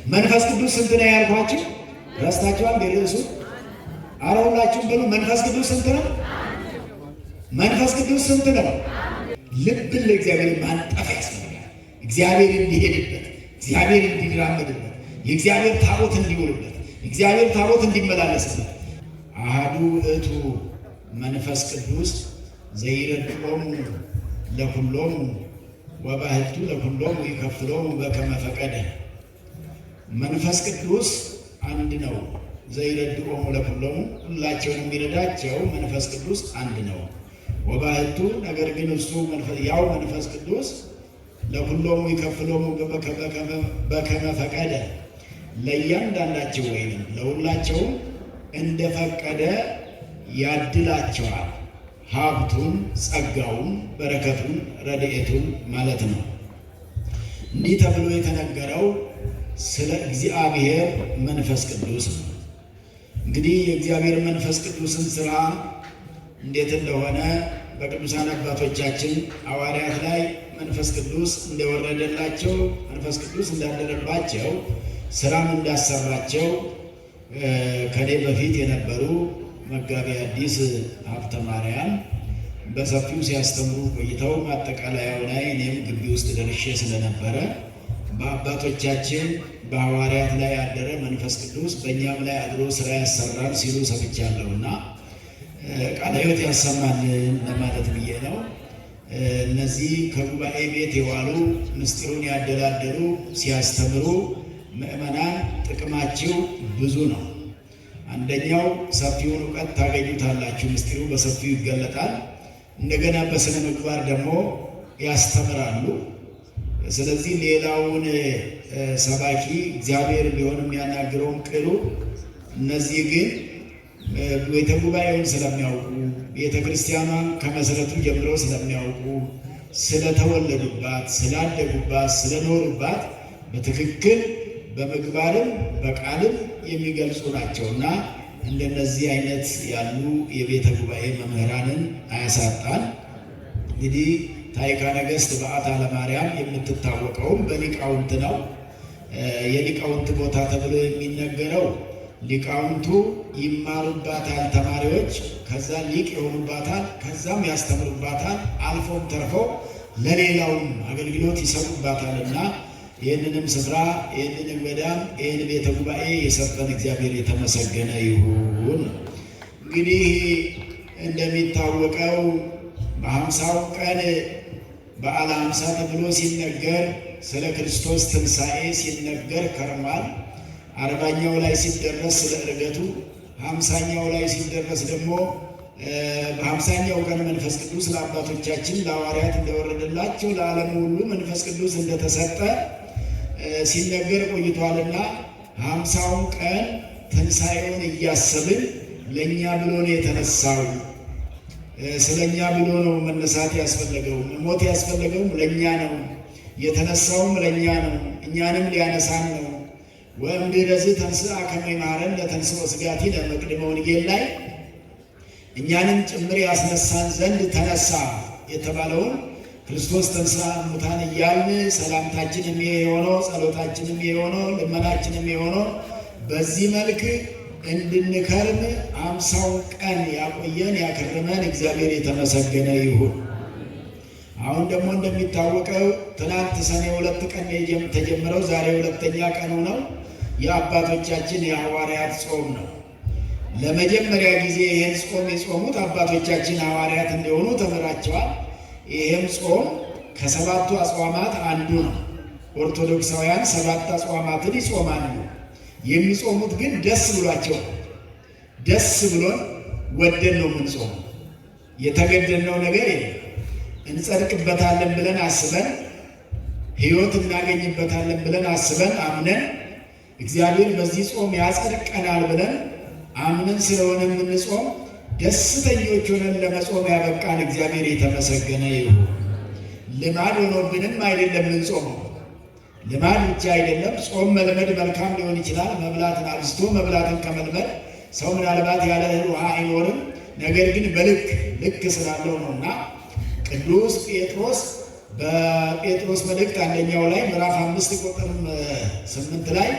መንፈስ ቅዱስ ስንት ነው ያልኳችሁ? ረስታችኋል? ርዕሱ ኧረ ሁላችሁም በሉ። መንፈስ ቅዱስ ስንት ነው? መንፈስ ቅዱስ ስንት ነው? ልብን ለእግዚአብሔር ማንጠፍ ያስፈልጋል። እግዚአብሔር እንዲሄድበት፣ እግዚአብሔር እንዲራመድበት፣ የእግዚአብሔር ታቦት እንዲውልበት፣ የእግዚአብሔር ታቦት እንዲመላለስበት። አሐዱ ውእቱ መንፈስ ቅዱስ ዘይረድኦሙ ለኩሎሙ ወባሕቱ ለኩሎሙ ይከፍሎሙ በከመ ፈቀደ። መንፈስ ቅዱስ አንድ ነው። ዘይረድኦሙ ለኩሎሙ ሁላቸውን የሚረዳቸው መንፈስ ቅዱስ አንድ ነው። ወባሕቱ ነገር ግን እሱ ያው መንፈስ ቅዱስ ለኩሎሙ ይከፍሎሙ በከመ ፈቀደ ለእያንዳንዳቸው ወይንም ለሁላቸው እንደፈቀደ ያድላቸዋል። ሀብቱን፣ ጸጋውን፣ በረከቱን፣ ረድኤቱን ማለት ነው። እንዲህ ተብሎ የተነገረው ስለ እግዚአብሔር መንፈስ ቅዱስ ነው። እንግዲህ የእግዚአብሔር መንፈስ ቅዱስን ሥራ እንዴት እንደሆነ በቅዱሳን አባቶቻችን ሐዋርያት ላይ መንፈስ ቅዱስ እንደወረደላቸው፣ መንፈስ ቅዱስ እንዳደረባቸው፣ ሥራም እንዳሰራቸው ከኔ በፊት የነበሩ መጋቤ ሐዲስ ሀብተ ማርያም በሰፊው ሲያስተምሩ ቆይተው ማጠቃለያው ላይ እኔም ግቢ ውስጥ ደርሼ ስለነበረ በአባቶቻችን በሐዋርያት ላይ ያደረ መንፈስ ቅዱስ በእኛም ላይ አድሮ ሥራ ያሰራል ሲሉ ሰምቻለሁና ቃለ ሕይወት ያሰማልን ለማለት ብዬ ነው። እነዚህ ከጉባኤ ቤት የዋሉ ምስጢሩን ያደላደሉ ሲያስተምሩ ምእመናን ጥቅማቸው ብዙ ነው። አንደኛው ሰፊውን እውቀት ታገኙታላችሁ፣ ምስጢሩ በሰፊው ይገለጣል። እንደገና በስነ ምግባር ደግሞ ያስተምራሉ። ስለዚህ ሌላውን ሰባኪ እግዚአብሔር ቢሆን የሚያናግረውን ቅሉ፣ እነዚህ ግን ቤተ ጉባኤውን ስለሚያውቁ ቤተ ክርስቲያኗን ከመሰረቱ ጀምረው ስለሚያውቁ ስለተወለዱባት፣ ስላደጉባት፣ ስለኖሩባት በትክክል በምግባርም በቃልም የሚገልጹ ናቸውና እንደነዚህ አይነት ያሉ የቤተ ጉባኤ መምህራንን አያሳጣን። እንግዲህ ታሪካ ነገሥት በዓታ ለማርያም የምትታወቀውም በሊቃውንት ነው። የሊቃውንት ቦታ ተብሎ የሚነገረው ሊቃውንቱ ይማሩባታል፣ ተማሪዎች ከዛ ሊቅ የሆኑባታል፣ ከዛም ያስተምሩባታል፣ አልፎም ተርፈው ለሌላውም አገልግሎት ይሰጡባታልና ይህንንም ስፍራ ይህንን ገዳም ይህን ቤተ ጉባኤ የሰጠን እግዚአብሔር የተመሰገነ ይሁን። እንግዲህ እንደሚታወቀው በ50ው ቀን በዓለ ሃምሳ ተብሎ ሲነገር ስለ ክርስቶስ ትንሣኤ ሲነገር ከርሟል። 40ኛው ላይ ሲደረስ ስለ ዕርገቱ፣ 50ኛው ላይ ሲደረስ ደግሞ በ50ኛው ቀን መንፈስ ቅዱስ ለአባቶቻችን ለሐዋርያት እንደወረደላቸው ለዓለሙ ሁሉ መንፈስ ቅዱስ እንደተሰጠ ሲነገር ቆይቷልና 50ውን ቀን ትንሣኤውን እያሰብን ለእኛ ብሎ ነው የተነሳው። ስለኛ ብሎ ነው መነሳት ያስፈለገው፣ ሞት ያስፈለገውም ለእኛ ነው፣ የተነሳውም ለእኛ ነው፣ እኛንም ሊያነሳን ነው። ወእምድኅረዝ ተንሥአ ከመ ይምሃረነ ለተንሥኦ ሥጋቲነ መቅድመ ወንጌል ላይ እኛንም ጭምር ያስነሳን ዘንድ ተነሳ የተባለውን ክርስቶስ ተንሥአ እሙታን እያልን ሰላምታችንም የሆነው ጸሎታችንም የሆነው ልመናችንም የሆነው በዚህ መልክ እንድንከርም 50ውን ቀን ያቆየን ያከረመን እግዚአብሔር የተመሰገነ ይሁን። አሁን ደግሞ እንደሚታወቀው ትናንት ሰኔ 2 ቀን ተጀምረው ዛሬ 2ኛ ቀኑ ነው። የአባቶቻችን የሐዋርያት ጾም ነው። ለመጀመሪያ ጊዜ ይህን ጾም የጾሙት አባቶቻችን ሐዋርያት እንደሆኑ ተምራቸዋል። ይህም ጾም ከ7ቱ አጽዋማት አንዱ ነው። ኦርቶዶክሳውያን 7 አጽዋማትን ይጾማሉ። የሚጾሙት ግን ደስ ብሏቸው፣ ደስ ብሎን ወደን ነው የምንጾሙ። የተገደድነው ነገር የለም። እንጸድቅበታለን ብለን አስበን ሕይወት እናገኝበታለን ብለን አስበን አምነን እግዚአብሔር በዚህ ጾም ያጸድቀናል ብለን አምነን ስለሆነ የምንጾም ደስተኞች ሆነን ለመጾም ያበቃን እግዚአብሔር የተመሰገነ ይሁን። ልማድ ሆኖብንም አይደለም የምንጾመው። ልማድ ብቻ አይደለም። ጾም መልመድ መልካም ሊሆን ይችላል። መብላትን አብዝቶ መብላትን ከመልመድ ሰው ምናልባት ያለ እህል ውሃ አይኖርም። ነገር ግን ልክ ስላለው ነውና ቅዱስ ጴጥሮስ በጴጥሮስ መልእክት አንደኛው ላይ ምዕራፍ 5 ቁጥር 8 ላይ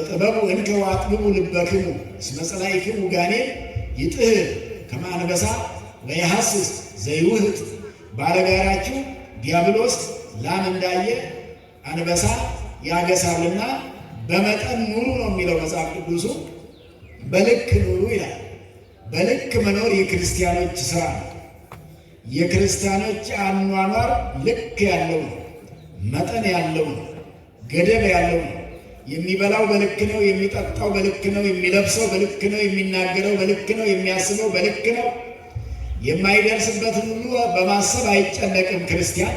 ጥበቡ እንከ ወአጥብቡ ልበክሙ እስመ ጸላኢክሙ ጋኔን ይጥህ ከመ አንበሳ ወይሐስስ ዘይውህት። ባለጋራችሁ ዲያብሎስ ላም እንዳየ አንበሳ ያገሳልና በመጠን ኑሩ ነው የሚለው መጽሐፍ ቅዱሱ። በልክ ኑሩ ይላል። በልክ መኖር የክርስቲያኖች ስራ ነው። የክርስቲያኖች አኗኗር ልክ ያለው ነው፣ መጠን ያለው ነው፣ ገደብ ያለው ነው። የሚበላው በልክ ነው፣ የሚጠጣው በልክ ነው፣ የሚለብሰው በልክ ነው፣ የሚናገረው በልክ ነው፣ የሚያስበው በልክ ነው። የማይደርስበትን ሁሉ በማሰብ አይጨነቅም ክርስቲያን።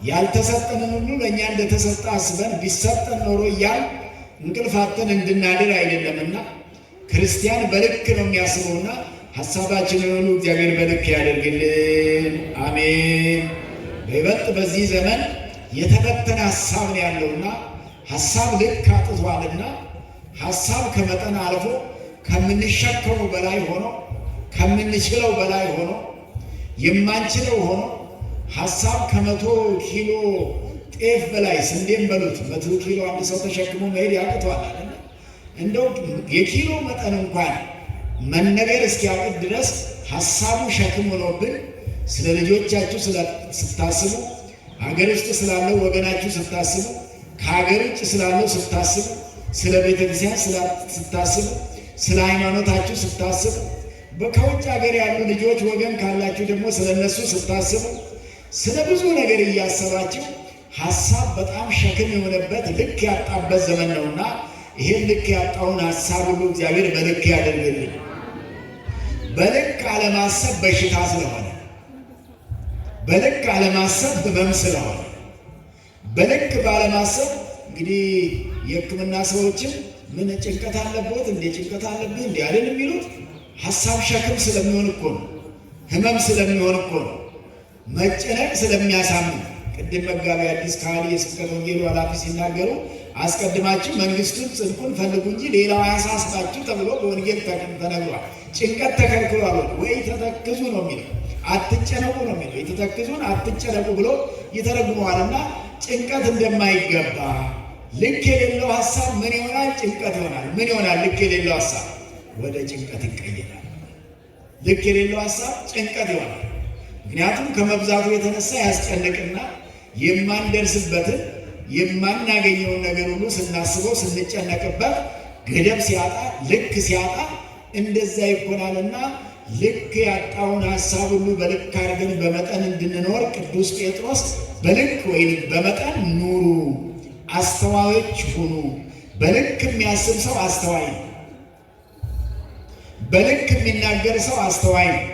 ያልተሰጠንን ሁሉ ለእኛ እንደተሰጠ አስበን ቢሰጠን ኖሮ እያል እንቅልፋተን እንድናድር አይደለምና ክርስቲያን በልክ ነው የሚያስበውና ሐሳባችንን ሁሉ እግዚአብሔር በልክ ያደርግልን። አሜን። በይበልጥ በዚህ ዘመን የተበተነ ሐሳብ ነው ያለውና ሐሳብ ልክ አጥቷልና ሐሳብ ከመጠን አልፎ ከምንሸከሙ በላይ ሆኖ ከምንችለው በላይ ሆኖ የማንችለው ሆኖ ሐሳብ ከ100 ኪሎ ጤፍ በላይ ስንዴም በሉት 100 ኪሎ አንድ ሰው ተሸክሞ መሄድ ያቅቷል አይደል? እንደው የኪሎ መጠን እንኳን መነገር እስኪያቅት ድረስ ሐሳቡ ሸክም ሆኖብን ስለ ልጆቻችሁ ስታስቡ፣ ሀገር ውስጥ ስላለው ወገናችሁ ስታስቡ፣ ከሀገር ውጭ ስላለው ስታስቡ፣ ስለ ቤተክርስቲያን ስታስቡ፣ ስለ ሃይማኖታችሁ ስታስቡ፣ ከውጭ ሀገር ያሉ ልጆች ወገን ካላችሁ ደግሞ ስለ እነሱ ስታስቡ፣ ስለ ብዙ ነገር እያሰባችሁ ሐሳብ በጣም ሸክም የሆነበት ልክ ያጣበት ዘመን ነውና ይሄን ልክ ያጣውን ሐሳብ ሁሉ እግዚአብሔር በልክ ያደርግልን። በልክ አለማሰብ በሽታ ስለሆነ፣ በልክ አለማሰብ ህመም ስለሆነ፣ በልክ ባለማሰብ እንግዲህ የሕክምና ሰዎችም ምን ጭንቀት አለበት እንዴ ጭንቀት አለብህ እንዴ አይደል የሚሉት ሐሳብ ሸክም ስለሚሆን እኮ ነው። ህመም ስለሚሆን እኮ ነው። መጨነቅ ስለሚያሳምን ቅድም መጋቢ አዲስ ካህሊ የስብከተ ወንጌሉ ኃላፊ ሲናገሩ አስቀድማችሁ መንግስቱን ጽድቁን ፈልጉ እንጂ ሌላው አያሳስባችሁ ተብሎ በወንጌል ተነግሯል። ጭንቀት ተከልክሏል ወይ ተተክዙ ነው የሚለው፣ አትጨነቁ ነው የሚለው። የተተክዙን አትጨነቁ ብሎ ይተረጉመዋልና ጭንቀት እንደማይገባ ልክ የሌለው ሐሳብ ምን ይሆናል? ጭንቀት ይሆናል። ምን ይሆናል? ልክ የሌለው ሐሳብ ወደ ጭንቀት ይቀየራል። ልክ የሌለው ሐሳብ ጭንቀት ይሆናል። ምክንያቱም ከመብዛቱ የተነሳ ያስጨንቅና የማንደርስበትን የማናገኘውን ነገር ሁሉ ስናስበው ስንጨነቅበት ገደብ ሲያጣ ልክ ሲያጣ እንደዛ ይሆናልና ልክ ያጣውን ሐሳብ ሁሉ በልክ አድርገን በመጠን እንድንኖር ቅዱስ ጴጥሮስ በልክ ወይም በመጠን ኑሩ፣ አስተዋዮች ሁኑ። በልክ የሚያስብ ሰው አስተዋይ ነው። በልክ የሚናገር ሰው አስተዋይ ነው።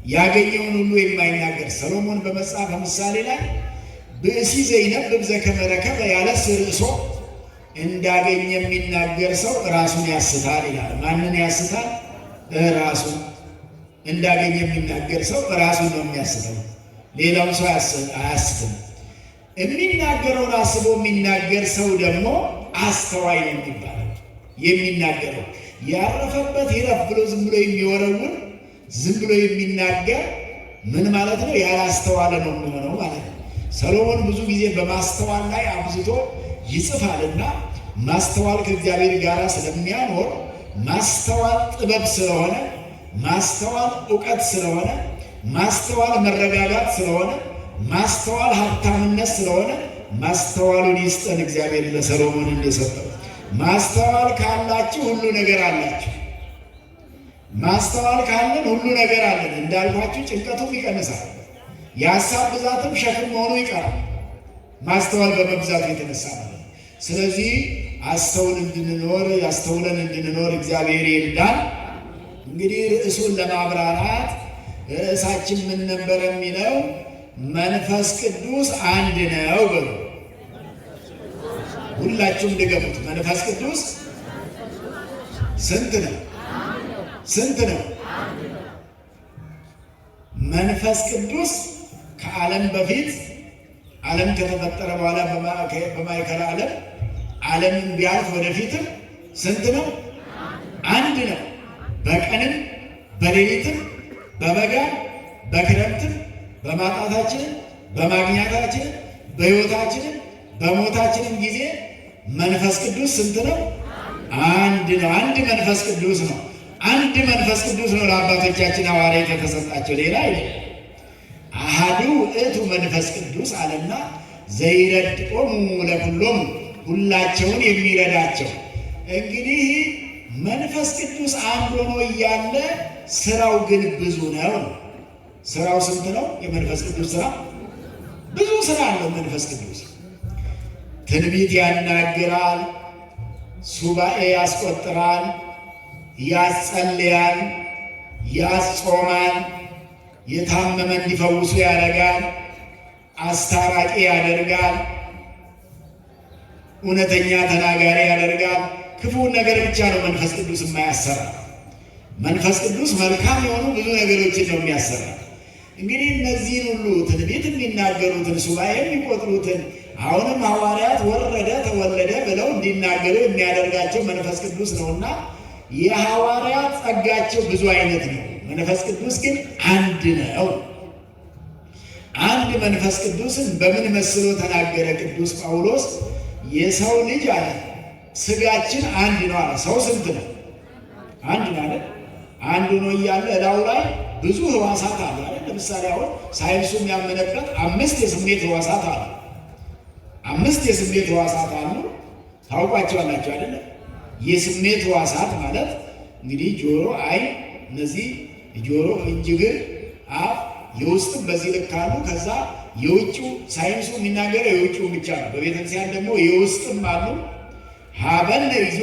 ያገኘውን ሁሉ የማይናገር ሰሎሞን በመጽሐፈ ምሳሌ ላይ ብእሲ ዘይነብብ ዘከመ ረከበ ያለ ርዕሶ እንዳገኘ የሚናገር ሰው ራሱን ያስታል ይላል። ማንን ያስታል? ራሱን። እንዳገኘ የሚናገር ሰው ራሱን ነው የሚያስተው፣ ሌላው ሰው አያስትም። የሚናገረውን አስቦ የሚናገር ሰው ደግሞ አስተዋይ ነው የሚባለው። የሚናገረው ያረፈበት ይረፍ ብሎ ዝም ብሎ የሚወረውን ዝም ብሎ የሚናገር ምን ማለት ነው? ያላስተዋለ ነው የሚሆነው ማለት ነው። ሰሎሞን ብዙ ጊዜ በማስተዋል ላይ አብዝቶ ይጽፋልና ማስተዋል ከእግዚአብሔር ጋር ስለሚያኖር ማስተዋል ጥበብ ስለሆነ፣ ማስተዋል ዕውቀት ስለሆነ፣ ማስተዋል መረጋጋት ስለሆነ፣ ማስተዋል ሀብታምነት ስለሆነ ማስተዋሉን ይስጠን እግዚአብሔር ለሰሎሞን እንደሰጠው። ማስተዋል ካላችሁ ሁሉ ነገር አላችሁ። ማስተዋል ካለን ሁሉ ነገር አለን። እንዳልኳችሁ ጭንቀቱም ይቀንሳል፣ የሐሳብ ብዛትም ሸክም መሆኑ ይቀራል። ማስተዋል በመብዛቱ የተነሳ ማለት ነው። ስለዚህ አስተውለን እንድንኖር እግዚአብሔር ይርዳን። እንግዲህ ርዕሱን ለማብራራት ርዕሳችን ምን ነበር የሚለው? መንፈስ ቅዱስ አንድ ነው በሉ። ሁላችሁም ድገሙት። መንፈስ ቅዱስ ስንት ነው? ስንት ነው? መንፈስ ቅዱስ ከዓለም በፊት ዓለም ከተፈጠረ በኋላ በማይከል ዓለምን ቢያልፍ ወደፊትም ስንት ነው? አንድ ነው። በቀንም በሌሊትም በበጋ በክረምትም በማጣታችን በማግኘታችን በሕይወታችን በሞታችንም ጊዜ መንፈስ ቅዱስ ስንት ነው? አንድ ነው። አንድ መንፈስ ቅዱስ ነው። አንድ መንፈስ ቅዱስ ነው ለአባቶቻችን ሐዋርያት የተሰጣቸው፣ ሌላ አይደለም። አሐዱ ውእቱ መንፈስ ቅዱስ አለና ዘይረድኦሙ ለኩሎሙ ሁላቸውን የሚረዳቸው። እንግዲህ መንፈስ ቅዱስ አንድ ሆኖ እያለ ስራው ግን ብዙ ነው። ስራው ስንት ነው? የመንፈስ ቅዱስ ስራ ብዙ ስራ አለው። መንፈስ ቅዱስ ትንቢት ያናግራል፣ ሱባኤ ያስቆጥራል፣ ያጸልያል፣ ያጾማል፣ የታመመ እንዲፈውሱ ያደርጋል፣ አስታራቂ ያደርጋል፣ እውነተኛ ተናጋሪ ያደርጋል። ክፉውን ነገር ብቻ ነው መንፈስ ቅዱስ የማያሰራ። መንፈስ ቅዱስ መልካም የሆኑ ብዙ ነገሮችን ነው የሚያሰራ። እንግዲህ እነዚህን ሁሉ ትንቢት የሚናገሩትን ሱባኤ የሚቆጥሩትን አሁንም ሐዋርያት ወረደ ተወለደ ብለው እንዲናገሩ የሚያደርጋቸው መንፈስ ቅዱስ ነውና የሐዋርያት ጸጋቸው ብዙ አይነት ነው። መንፈስ ቅዱስ ግን አንድ ነው። አንድ መንፈስ ቅዱስን በምን መስሎ ተናገረ ቅዱስ ጳውሎስ? የሰው ልጅ አለ ስጋችን አንድ ነው አለ። ሰው ስንት ነው? አንድ ነው አለ። አንድ ነው እያለ እላው ላይ ብዙ ህዋሳት አሉ አይደል? ለምሳሌ አሁን ሳይንሱ የሚያመለክት 5 የስሜት ህዋሳት አሉ። 5 የስሜት ህዋሳት አሉ። ታውቋቸዋላችሁ አይደል? የስሜት ህዋሳት ማለት እንግዲህ ጆሮ፣ አይን፣ እነዚህ ጆሮ፣ እጅ፣ እግር፣ አፍ የውስጥም በዚህ ልክ አሉ። ከዛ የውጭው ሳይንሱ የሚናገረው የውጭው ብቻ ነው። በቤተክርስቲያን ደግሞ የውስጥም አሉ። ሀበነ ይዞ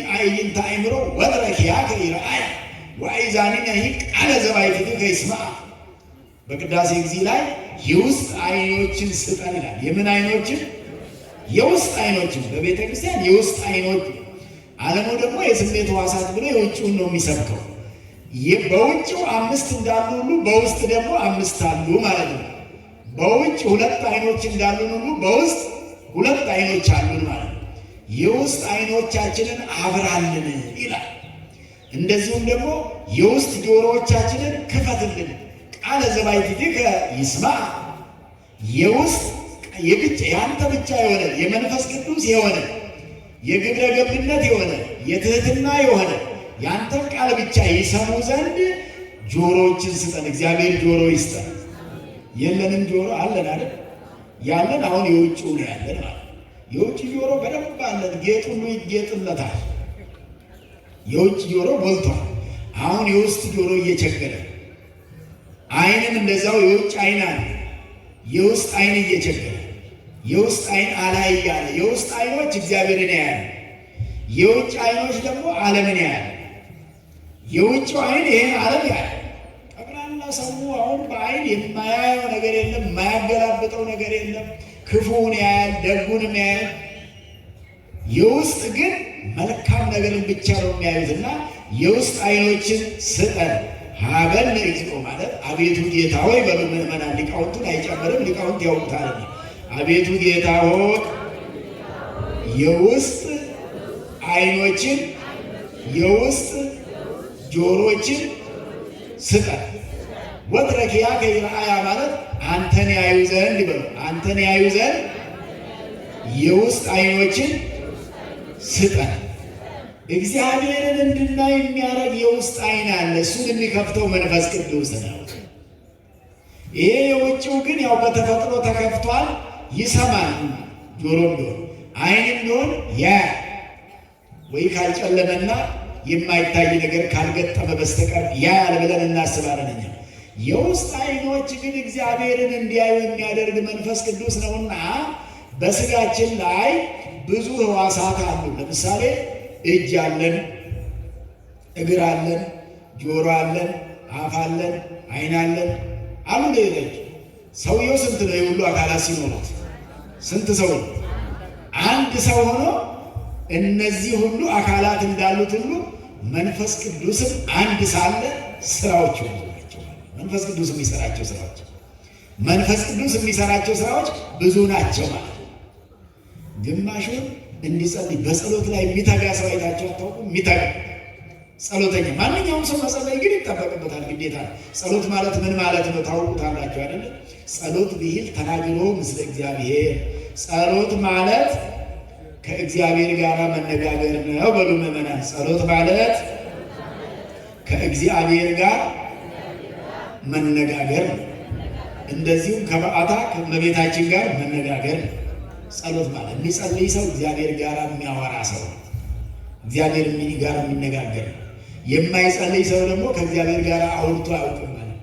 አይንተ አእምሮ ወትረኪያከ ይርአያ ወአይዛኒነ ቃለ ዘባሕቲትከ ይስምዓ። በቅዳሴ ጊዜ ላይ የውስጥ አይኖችን ስጠን ይላል። የምን አይኖችን? የውስጥ አይኖችን። በቤተ ክርስቲያን የውስጥ አይኖች፣ ዓለሙ ደግሞ የስሜት ሕዋሳት ብሎ የውጭውን ነው የሚሰብከው። በውጭው 5 እንዳሉ ሁሉ በውስጥ ደግሞ 5 አሉ ማለት ነው። በውጭ 2 አይኖች እንዳሉ ሁሉ በውስጥ 2 አይኖች አሉን ማለት ነው። የውስጥ አይኖቻችንን አብራልን ይላል። እንደዚሁም ደግሞ የውስጥ ጆሮዎቻችንን ክፈትልን፣ ቃለ ዘባሕቲትከ ይስምዓ። የውስጥ የብቻ ያንተ ብቻ የሆነ የመንፈስ ቅዱስ የሆነ የግብረ ገብነት የሆነ የትህትና የሆነ ያንተን ቃል ብቻ ይሰሙ ዘንድ ጆሮዎችን ስጠን። እግዚአብሔር ጆሮ ይስጠን። የለንም ጆሮ አለን አይደል? ያለን አሁን የውጭው ነው ያለን ማለት የውጭ ጆሮ በደንብ አለን፣ ጌጥ ሁሉ ይጌጥለታል። የውጭ ጆሮ ሞልቷል። አሁን የውስጥ ጆሮ እየቸገረ፣ አይንም እንደዛው የውጭ አይን አለ፣ የውስጥ አይን እየቸገረ፣ የውስጥ አይን አላይ እያለ፣ የውስጥ አይኖች እግዚአብሔርን ያያሉ፣ የውጭ አይኖች ደግሞ ዓለምን ያያሉ። የውጭው አይን ይሄን ዓለም ያያል። ጠቅላላ ሰው አሁን በአይን የማያየው ነገር የለም፣ የማያገላብጠው ነገር የለም። ክፉውን ያያል፣ ደጉንም ያያል። የውስጥ ግን መልካም ነገርን ብቻ ነው የሚያዩትና የውስጥ አይኖችን ስጠን። ሀበነ እግዚኦ ማለት አቤቱ ጌታ ሆይ በሉ ምዕመናን። ሊቃውንቱን አይጨምርም፣ ሊቃውንት ያውቁታል። አቤቱ ጌታ ሆይ የውስጥ አይኖችን የውስጥ ጆሮችን ስጠን። ወትረኪያከ ይርአያ ማለት አንተን ያዩ ዘንድ ይበሉ። አንተን ያዩ ዘንድ የውስጥ አይኖችን ስጠን። እግዚአብሔርን እንድናይ የሚያደርግ የውስጥ አይን አለ። እሱን የሚከፍተው መንፈስ ቅዱስ ነው። ይሄ የውጭው ግን ያው በተፈጥሮ ተከፍቷል፣ ይሰማል። ጆሮም ቢሆን አይንም ቢሆን ያያል። ወይ ካልጨለመና የማይታይ ነገር ካልገጠመ በስተቀር ያያል ብለን እናስባለን እኛ። የውስጥ አይኖች ግን እግዚአብሔርን እንዲያዩ የሚያደርግ መንፈስ ቅዱስ ነውና በስጋችን ላይ ብዙ ሕዋሳት አሉ። ለምሳሌ እጅ አለን፣ እግር አለን፣ ጆሮ አለን፣ አፍ አለን፣ አይን አለን አሉ። ሌሎች ሰውየው ስንት ነው? የሁሉ አካላት ሲኖሩት ስንት ሰው ነው? አንድ ሰው ሆኖ እነዚህ ሁሉ አካላት እንዳሉት ሁሉ መንፈስ ቅዱስም አንድ ሳለ ስራዎች ሁሉ ናቸው። መንፈስ ቅዱስ የሚሰራቸው ስራዎች መንፈስ ቅዱስ የሚሰራቸው ስራዎች ብዙ ናቸው ማለት ነው። ግማሹን እንዲጸልይ በጸሎት ላይ የሚተጋ ሰው አይታችሁ አታውቁም? የሚተጋ ጸሎተኛ ማንኛውም ሰው መጸለይ ግን ይጠበቅበታል፣ ግዴታ ነው። ጸሎት ማለት ምን ማለት ነው ታውቁታላችሁ አይደል? ጸሎት ብሂል ተናግሮ ምስለ እግዚአብሔር። ጸሎት ማለት ከእግዚአብሔር ጋር መነጋገር ነው። በሉ ምእመናን፣ ጸሎት ማለት ከእግዚአብሔር ጋር መነጋገር ነው። እንደዚሁም ከበዓታ ከእመቤታችን ጋር መነጋገር ነው። ጸሎት ማለት የሚጸልይ ሰው እግዚአብሔር ጋር የሚያወራ ሰው፣ እግዚአብሔር ጋር የሚነጋገር ነው። የማይጸልይ ሰው ደግሞ ከእግዚአብሔር ጋር አውርቶ አያውቅም ማለት፣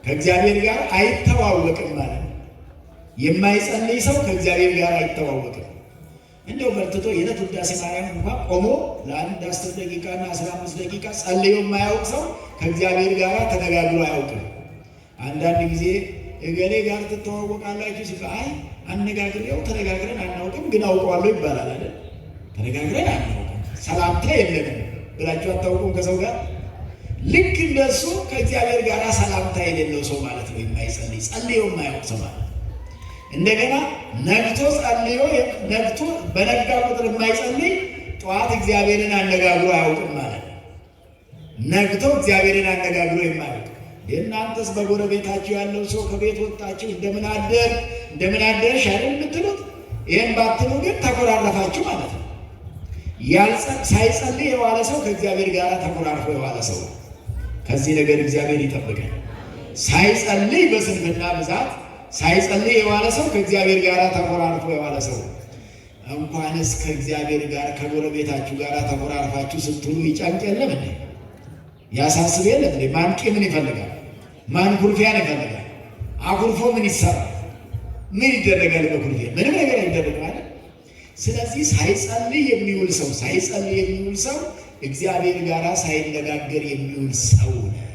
ከእግዚአብሔር ጋር አይተዋወቅም ማለት። የማይጸልይ ሰው ከእግዚአብሔር ጋር አይተዋወቅም። እንደው በርትቶ የዕለት ውዳሴ ማርያም እንኳን ቆሞ ለአንድ 10 ደቂቃና 15 ደቂቃ ጸልዮ የማያውቅ ሰው ከእግዚአብሔር ጋር ተነጋግሮ አያውቅም። አንዳንድ ጊዜ እገሌ ጋር ትተዋወቃላችሁ ሲባል አይ አነጋግሬው ተነጋግረን አናውቅም ግን አውቀዋለሁ ይባላል አይደል? ተነጋግረን አናውቅም፣ ሰላምታ የለንም ብላችሁ አታውቁም ከሰው ጋር። ልክ እንደሱ ከእግዚአብሔር ጋር ሰላምታ የሌለው ሰው ማለት ነው የማይጸልይ፣ ጸልዮ የማያውቅ ሰው ማለት። እንደገና ነግቶ ጸልዮ ነግቶ በነጋ ቁጥር የማይጸልይ ጠዋት እግዚአብሔርን አነጋግሮ አያውቅም ማለት ነው። ነግቶ እግዚአብሔርን አነጋግሮ የማያውቅ የእናንተስ በጎረቤታችሁ ያለው ሰው ከቤት ወጣችሁ እንደምን አደር እንደምን አደርሽ አይደል የምትሉት? ይህን ባትሉ ግን ተኮራረፋችሁ ማለት ነው። ሳይጸልይ የዋለ ሰው ከእግዚአብሔር ጋር ተኮራርፎ የዋለ ሰው። ከዚህ ነገር እግዚአብሔር ይጠብቀን። ሳይጸልይ በስንፍና ብዛት ሳይጸልይ የዋለ ሰው ከእግዚአብሔር ጋር ተኮራርፎ የዋለ ሰው። እንኳንስ ከእግዚአብሔር ጋር ከጎረቤታችሁ ጋር ተኮራርፋችሁ ስትሉ ይጨንቅ የለም እንዴ? ያሳስብ የለም እንዴ? ማን ቂምን ይፈልጋል? ማን ኩርፊያን ይፈልጋል? አኩርፎ ምን ይሰራል? ምን ይደረጋል? በኩርፊያ ምንም ነገር አይደረግም ማለት። ስለዚህ ሳይጸልይ የሚውል ሰው እግዚአብሔር ጋር ሳይነጋገር የሚውል ሰው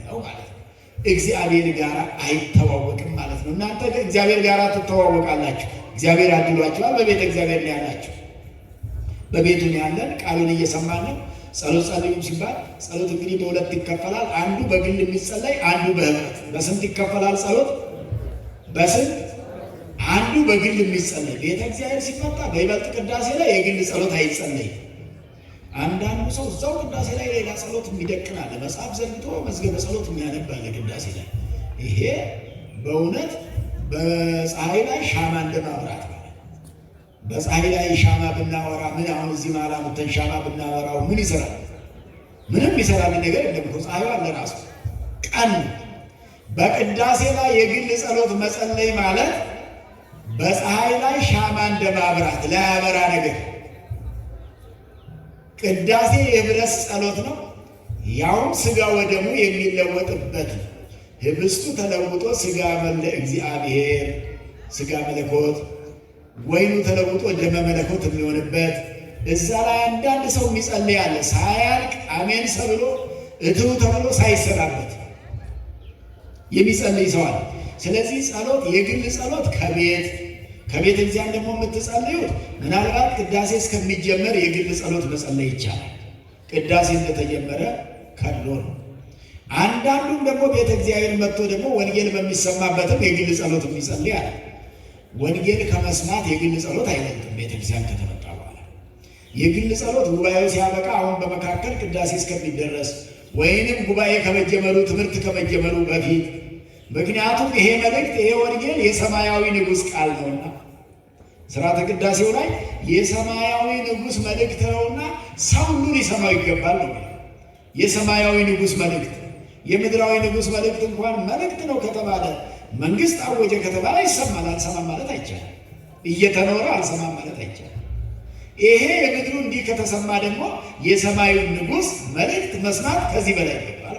ነው ማለት ነው። እግዚአብሔር ጋር አይተዋወቅም ማለት ነው። እናንተ እግዚአብሔር ጋር ትተዋወቃላችሁ። እግዚአብሔር አድሏችኋል። በቤተ እግዚአብሔር ነው ያላችሁ። በቤቱ ነው ያለን። ቃሉን እየሰማን ነው። ጸሎት ጸልዩ ሲባል ጸሎት እንግዲህ በሁለት ይከፈላል። አንዱ በግል የሚጸለይ፣ አንዱ በህብረት። በስንት ይከፈላል ጸሎት? በስንት? አንዱ በግል የሚጸለይ። ቤተ እግዚአብሔር ሲመጣ በይበልጥ ቅዳሴ ላይ የግል ጸሎት አይጸለይም። አንዳንዱ ሰው እዛው ቅዳሴ ላይ ሌላ ጸሎት የሚደቅናል። መጽሐፍ ዘርግቶ መዝገበ ጸሎት የሚያነባል ቅዳሴ ላይ። ይሄ በእውነት በፀሐይ ላይ ሻማ እንደማብራት ማለት። በፀሐይ ላይ ሻማ ብናወራ ምን አሁን እዚህ ማላ ሙተን ሻማ ብናወራው ምን ይሰራል? ምንም ይሰራል ነገር የለም እኮ ፀሐዩ አለ ራሱ ቀን። በቅዳሴ ላይ የግል ጸሎት መጸለይ ማለት በፀሐይ ላይ ሻማ እንደማብራት ላያበራ ነገር። ቅዳሴ የህብረት ጸሎት ነው። ያውም ስጋ ወደሙ የሚለወጥበት ነው። ህብስቱ ተለውጦ ስጋ መለ እግዚአብሔር ስጋ መለኮት፣ ወይኑ ተለውጦ ደመ መለኮት የሚሆንበት እዛ ላይ አንዳንድ ሰው የሚጸልይ አለ። ሳያልቅ አሜን ሰብሎ እትው ተብሎ ሳይሰራበት የሚጸልይ ሰው አለ። ስለዚህ ጸሎት የግል ጸሎት ከቤተ እግዚአብሔር ደግሞ የምትጸልዩት ምናልባት ቅዳሴ እስከሚጀመር የግል ጸሎት መጸለይ ይቻላል። ቅዳሴ እንደተጀመረ ከሎ ነው። አንዳንዱም ደግሞ ቤተ እግዚአብሔር መጥቶ ደግሞ ወንጌል በሚሰማበትም የግል ጸሎት የሚጸልይ አለ። ወንጌል ከመስማት የግል ጸሎት አይበልጥም። ቤተ እግዚአብሔር ከተመጣ በኋላ የግል ጸሎት ጉባኤው ሲያበቃ አሁን በመካከል ቅዳሴ እስከሚደረስ ወይንም ጉባኤ ከመጀመሩ ትምህርት ከመጀመሩ በፊት። ምክንያቱም ይሄ መልእክት ይሄ ወንጌል የሰማያዊ ንጉሥ ቃል ነውና ሥርዓተ ቅዳሴው ላይ የሰማያዊ ንጉሥ መልእክት ነውና ሰው ሁሉ ሊሰማው ይገባል ነው። የሰማያዊ ንጉሥ መልእክት። የምድራዊ ንጉሥ መልእክት እንኳን መልእክት ነው ከተባለ መንግስት አወጀ ከተባለ ይሰማል። አልሰማም ማለት አይቻልም። እየተኖረ አልሰማም ማለት አይቻልም። ይሄ የምድሩ እንዲህ ከተሰማ ደግሞ የሰማዩን ንጉሥ መልእክት መስማት ከዚህ በላይ ይገባል።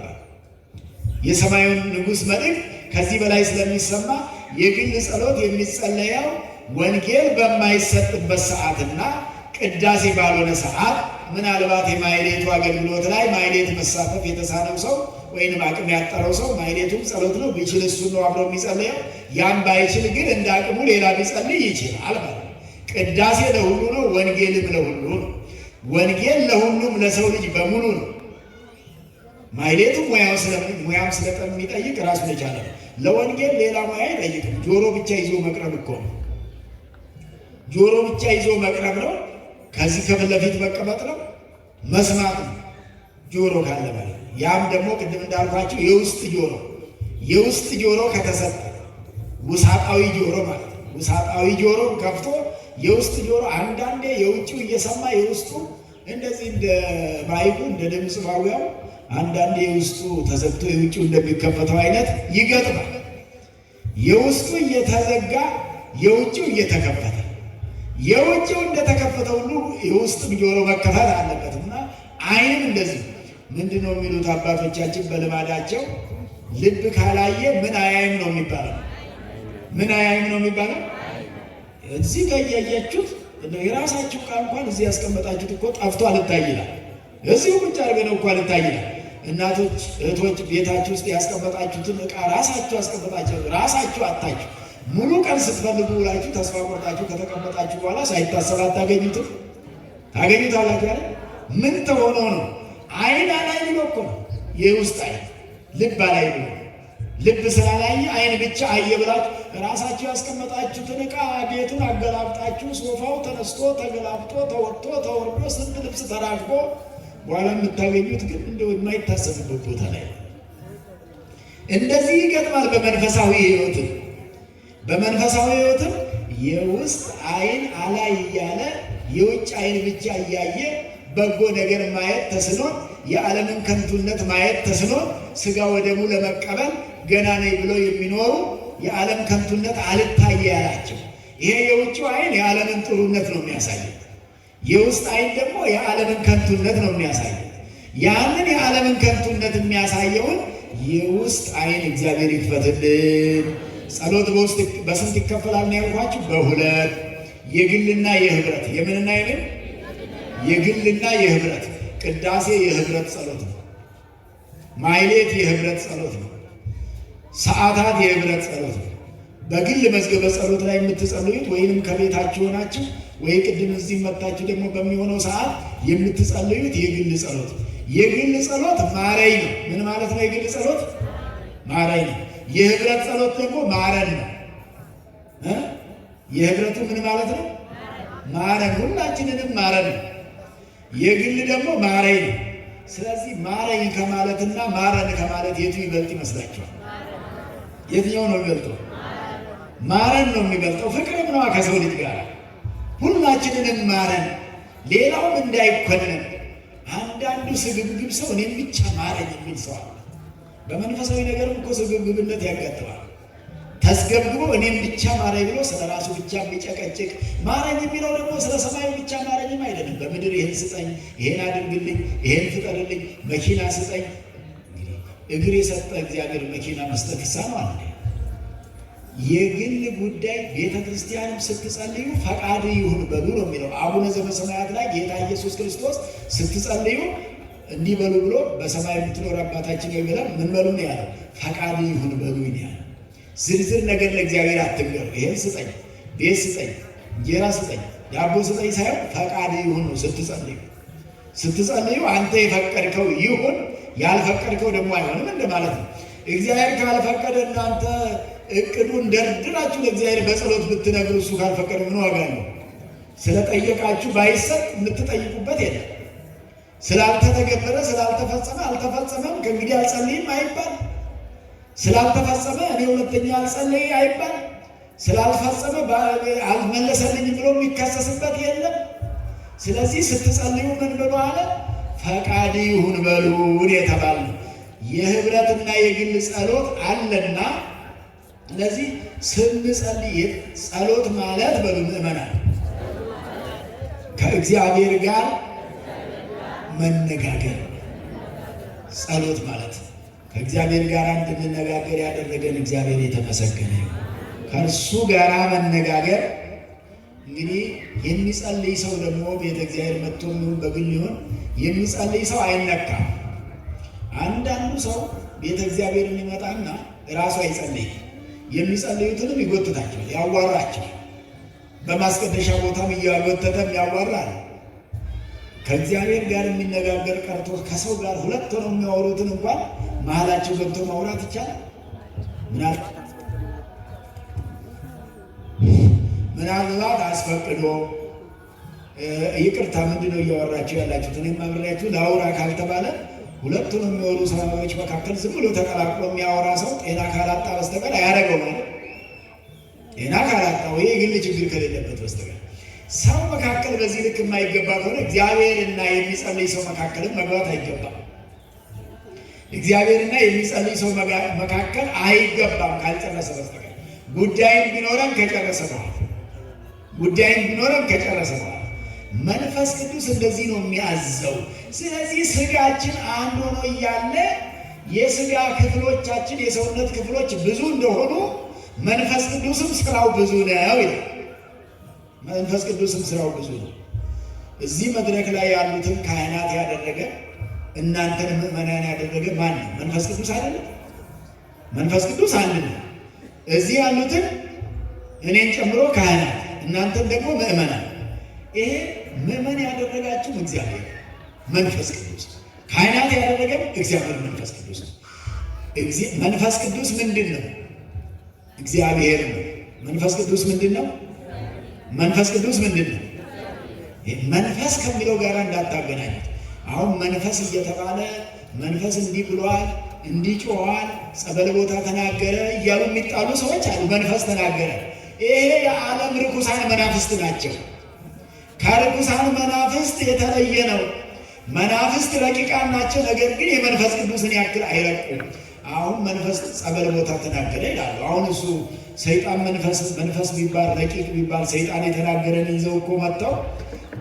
የሰማዩን ንጉሥ መልእክት ከዚህ በላይ ስለሚሰማ የግል ጸሎት የሚጸለየው ወንጌል በማይሰጥበት ሰዓትና ቅዳሴ ባልሆነ ሰዓት፣ ምናልባት የማይሌቱ አገልግሎት ላይ ማይሌት መሳተፍ የተሳነው ሰው ወይንም አቅም ያጠረው ሰው ማይሌቱም ጸሎት ነው ቢችል እሱ ነው አብሮ የሚጸለየው። ያም ባይችል ግን እንደ አቅሙ ሌላ ቢጸልይ ይችላል ማለት ነው። ቅዳሴ ለሁሉ ነው፣ ወንጌልም ለሁሉ ነው። ወንጌል ለሁሉም ለሰው ልጅ በሙሉ ነው። ማይሌቱም ሙያም ስለሚጠይቅ ራሱን የቻለ ነው። ለወንጌል ሌላ ሙያ አይጠይቅም። ጆሮ ብቻ ይዞ መቅረብ እኮ ነው። ጆሮ ብቻ ይዞ መቅረብ ነው። ከዚህ ከፊት ለፊት መቀመጥ ነው፣ መስማት ነው። ጆሮ ካለ ማለት ያም ደግሞ ቅድም እንዳልኳቸው የውስጥ ጆሮ ከተሰጠ ውሳጣዊ ጆሮ ማለት ነው። ውሳጣዊ ጆሮ ከፍቶ የውስጥ ጆሮ አንዳንዴ የውጭው እየሰማ የውስጡ እንደዚህ እንደ ማይኩ እንደ ድምፅ ማጉያው አንዳንዴ የውስጡ ተዘግቶ የውጭው እንደሚከፈተው አይነት ይገጥማል። የውስጡ እየተዘጋ የውጭው እየተከፈተ፣ የውጭው እንደተከፈተ ሁሉ የውስጥም ጆሮ መከፈት አለበትና ዓይንም እንደዚህ ምንድን ነው የሚሉት አባቶቻችን በልማዳቸው ልብ ካላየ ምን አያይም ነው የሚባለው? ምን አያይም ነው የሚባለው? እዚህ ጋር እያያችሁት የራሳችሁ ዕቃ እንኳን እዚህ ያስቀመጣችሁት እኮ ጠፍቶ አልታይ ይላል። እዚሁ ቁጭ አድርገን እኮ አልታይ ይላል። እናቶች እህቶች ቤታችሁ ውስጥ ያስቀመጣችሁትን ዕቃ ራሳችሁ ያስቀመጣችሁ ራሳችሁ አታችሁ ሙሉ ቀን ስትፈልጉ ውላችሁ ተስፋ ቆርጣችሁ ከተቀመጣችሁ በኋላ ሳይታሰብ አታገኙትም? ታገኙታላችሁ አይደል? ምን ተሆኖ ነው? ዓይን አላይ ብሎ እኮ ነው። የውስጥ ዓይን ልብ አላይ ብሎ ልብ ስላላየ ዓይን ብቻ አየ ብላችሁ ራሳችሁ ያስቀመጣችሁትን ዕቃ ቤቱን አገላብጣችሁ ሶፋው ተነስቶ ተገላብጦ ተወጥቶ ተወርዶ ስንት ልብስ ተራግፎ በኋላ የምታገኙት ግን እንደው የማይታሰብበት ቦታ ላይ እንደዚህ ይገጥማል። በመንፈሳዊ ሕይወትም የውስጥ ዓይን አላይ እያለ የውጭ ዓይን ብቻ እያየ በጎ ነገር ማየት ተስኖን የዓለምን ከንቱነት ማየት ተስኖን ሥጋ ወደሙ ለመቀበል ገና ነኝ ብሎ የሚኖሩ የዓለም ከንቱነት አልታየ ያላቸው። ይሄ የውጭው ዓይን የዓለምን ጥሩነት ነው የሚያሳየው። የውስጥ ዓይን ደግሞ የዓለምን ከንቱነት ነው የሚያሳየው። ያንን የዓለምን ከንቱነት የሚያሳየውን የውስጥ ዓይን እግዚአብሔር ይክፈትልን። ጸሎት በስንት ይከፈላል ነው ያልኳችሁ? በሁለት፣ የግልና የህብረት። የምንና የምን? የግልና የህብረት። ቅዳሴ የህብረት ጸሎት ነው። ማሕሌት የህብረት ጸሎት ነው። ሰዓታት የህብረት ጸሎት ነው። በግል መዝገበ ጸሎት ላይ የምትጸልዩት ወይንም ከቤታችሁ ሆናችሁ ወይ ቅድም እዚህ መጣችሁ ደግሞ በሚሆነው ሰዓት የምትጸልዩት የግል ጸሎት። የግል ጸሎት ማረይ ነው። ምን ማለት ነው? የግል ጸሎት ማረይ ነው። የህብረት ጸሎት ደግሞ ማረን ነው። የህብረቱ ምን ማለት ነው? ማረን፣ ሁላችንንም ማረን ነው። የግል ደግሞ ማረይ ነው። ስለዚህ ማረኝ ከማለትና ማረን ከማለት የቱ ይበልጥ ይመስላችኋል? የትኛው ነው የሚበልጠው? ማረን ነው የሚበልጠው። ፍቅርም ነዋ ከሰው ልጅ ጋር ሁላችንንም ማረን፣ ሌላውም እንዳይኮነን። አንዳንዱ ስግብግብ ሰው እኔም ብቻ ማረኝ የሚል ሰው አለ። በመንፈሳዊ ነገርም እኮ ስግብግብነት ያጋጥማል። ተስገብግቦ እኔም ብቻ ማረኝ ብሎ ስለ ራሱ ብቻ የሚጨቀጭቅ። ማረኝ የሚለው ደግሞ ስለ ሰማዩ ብቻ ማረኝም አይደለም። በምድር ይህን ስጠኝ፣ ይሄን አድርግልኝ፣ ይሄን ፍጠርልኝ፣ መኪና ስጠኝ። እግር የሰጠ እግዚአብሔር መኪና መስጠት ይሳነዋል? የግል ጉዳይ ቤተ ክርስቲያንም ስትጸልዩ ፈቃድ ይሁን በሉ ነው የሚለው። አቡነ ዘበሰማያት ላይ ጌታ ኢየሱስ ክርስቶስ ስትጸልዩ እንዲህ በሉ ብሎ በሰማይ የምትኖር አባታችን ወይ ብለን ምን በሉ ነው ያለው? ፈቃድ ይሁን በሉ ነው ያለው። ዝርዝር ነገር ለእግዚአብሔር አትንገሩ። ይሄን ስጠኝ፣ ቤት ስጠኝ፣ እንጀራ ስጠኝ፣ ዳቦ ስጠኝ ሳይሆን ፈቃድ ይሁን ነው ስትጸልዩ። ስትጸልዩ አንተ የፈቀድከው ይሁን፣ ያልፈቀድከው ደግሞ አይሆንም እንደማለት ነው። እግዚአብሔር ካልፈቀደ እናንተ እቅዱን ደርድራችሁ ለእግዚአብሔር በጸሎት ብትነግሩ እሱ ካልፈቀደ ምን ዋጋ ነው? ስለጠየቃችሁ ባይሰጥ የምትጠይቁበት የለም። ስላልተተገበረ ስላልተፈጸመ አልተፈጸመም ከእንግዲህ አልጸልይም አይባል። ስላልተፈጸመ እኔ ሁለተኛ አልጸልይ አይባል። ስላልፈጸመ አልመለሰልኝ ብሎ የሚከሰስበት የለም። ስለዚህ ስትጸልዩ ምን ብሎ አለ? ፈቃድ ይሁን በሉን የተባለ የህብረትና የግል ጸሎት አለና፣ ስለዚህ ስንጸልይ ጸሎት ማለት በሉ ምእመናን ከእግዚአብሔር ጋር መነጋገር። ጸሎት ማለት ከእግዚአብሔር ጋር እንድንነጋገር ያደረገን እግዚአብሔር የተመሰገነ ይሁን። ከእርሱ ጋር መነጋገር እንግዲህ የሚጸልይ ሰው ደግሞ ቤተ እግዚአብሔር መጥቶ ይሁን በግል ይሁን የሚጸልይ ሰው አይነካም። አንዳንዱ ሰው ቤተ እግዚአብሔር የሚመጣና ራሱ አይጸልይ፣ የሚጸልዩትንም ይጎትታቸዋል፣ ያዋራቸዋል። በማስቀደሻ ቦታም እያጎተተም ያዋራል። ከእግዚአብሔር ጋር የሚነጋገር ቀርቶ ከሰው ጋር ሁለት ሆነው የሚያወሩትን እንኳን መሀላቸው ገብቶ ማውራት ይቻላል? ምናልባት አስፈቅዶ ይቅርታ ምንድነው እያወራችሁ ያላችሁት እኔም አብሬያችሁ ለአውራ ካልተባለ ሁለቱን የሚወሩ ሰዎች መካከል ዝም ብሎ ተቀላቅሎ የሚያወራ ሰው ጤና ካላጣ በስተቀር አያደርገው ማለት ጤና ካላጣ ወይ የግል ችግር ከሌለበት በስተቀር ሰው መካከል በዚህ ልክ የማይገባ ከሆነ እግዚአብሔርና የሚጸልይ ሰው መካከልም መግባት አይገባም። እግዚአብሔርና የሚጸልይ ሰው መካከል አይገባም ካልጨረሰ በስተቀር ጉዳይም ቢኖረን ከጨረሰ በኋላ መንፈስ ቅዱስ እንደዚህ ነው የሚያዘው። ስለዚህ ስጋችን አንድ ሆኖ እያለ የስጋ ክፍሎቻችን የሰውነት ክፍሎች ብዙ እንደሆኑ መንፈስ ቅዱስም ስራው ብዙ ነው ይላል። መንፈስ ቅዱስም ስራው ብዙ ነው። እዚህ መድረክ ላይ ያሉትን ካህናት ያደረገ እናንተን ምእመናን ያደረገ ማን ነው? መንፈስ ቅዱስ አይደለም? መንፈስ ቅዱስ አንድ ነው። እዚህ ያሉትን እኔን ጨምሮ ካህናት፣ እናንተን ደግሞ ምእመናን። ይሄ ምእመን ያደረጋችሁ እግዚአብሔር መንፈስ ቅዱስ፣ ካህናት ያደረገም እግዚአብሔር መንፈስ ቅዱስ ነው። መንፈስ ቅዱስ ምንድን ነው? እግዚአብሔር ነው። መንፈስ ቅዱስ ምንድን ነው? መንፈስ ቅዱስ ምንድን ነው? መንፈስ ከሚለው ጋር እንዳታገናኙት። አሁን መንፈስ እየተባለ መንፈስ እንዲህ ብሏል፣ እንዲህ ጮኋል፣ ጸበል ቦታ ተናገረ እያሉ የሚጣሉ ሰዎች አሉ። መንፈስ ተናገረ። ይሄ የዓለም ርኩሳን መናፍስት ናቸው። ከርኩሳን መናፍስት የተለየ ነው። መናፍስት ረቂቃን ናቸው፣ ነገር ግን የመንፈስ ቅዱስን ያክል አይረቁም። አሁን መንፈስ ጸበል ቦታ ተናገረ ይላሉ። አሁን እሱ ሰይጣን መንፈስ ቢባል ረቂቅ ቢባል ሰይጣን የተናገረን ይዘው እኮ መጥተው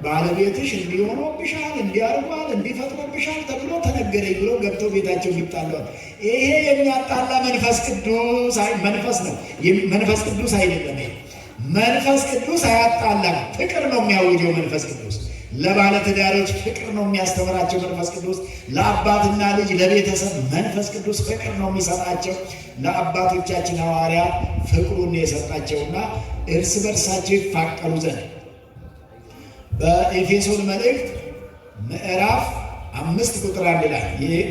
ባለቤትሽ እንዲሆኖብሻል፣ እንዲያርጓል፣ እንዲፈጥሮብሻል ተብሎ ተነገረኝ ብሎ ገብተው ቤታቸው ይጣላል። ይሄ የሚያጣላ መንፈስ ቅዱስ መንፈስ ነው፣ መንፈስ ቅዱስ አይደለም። መንፈስ ቅዱስ አያጣላም፣ ፍቅር ነው የሚያውጀው መንፈስ ቅዱስ። ለባለ ትዳሮች ፍቅር ነው የሚያስተምራቸው መንፈስ ቅዱስ። ለአባትና ልጅ ለቤተሰብ መንፈስ ቅዱስ ፍቅር ነው የሚሰጣቸው። ለአባቶቻችን ሐዋርያት ፍቅሩን የሰጣቸውና እርስ በርሳቸው ይፋቀሩ ዘንድ በኤፌሶን መልእክት ምዕራፍ 5 ቁጥር 1 ላይ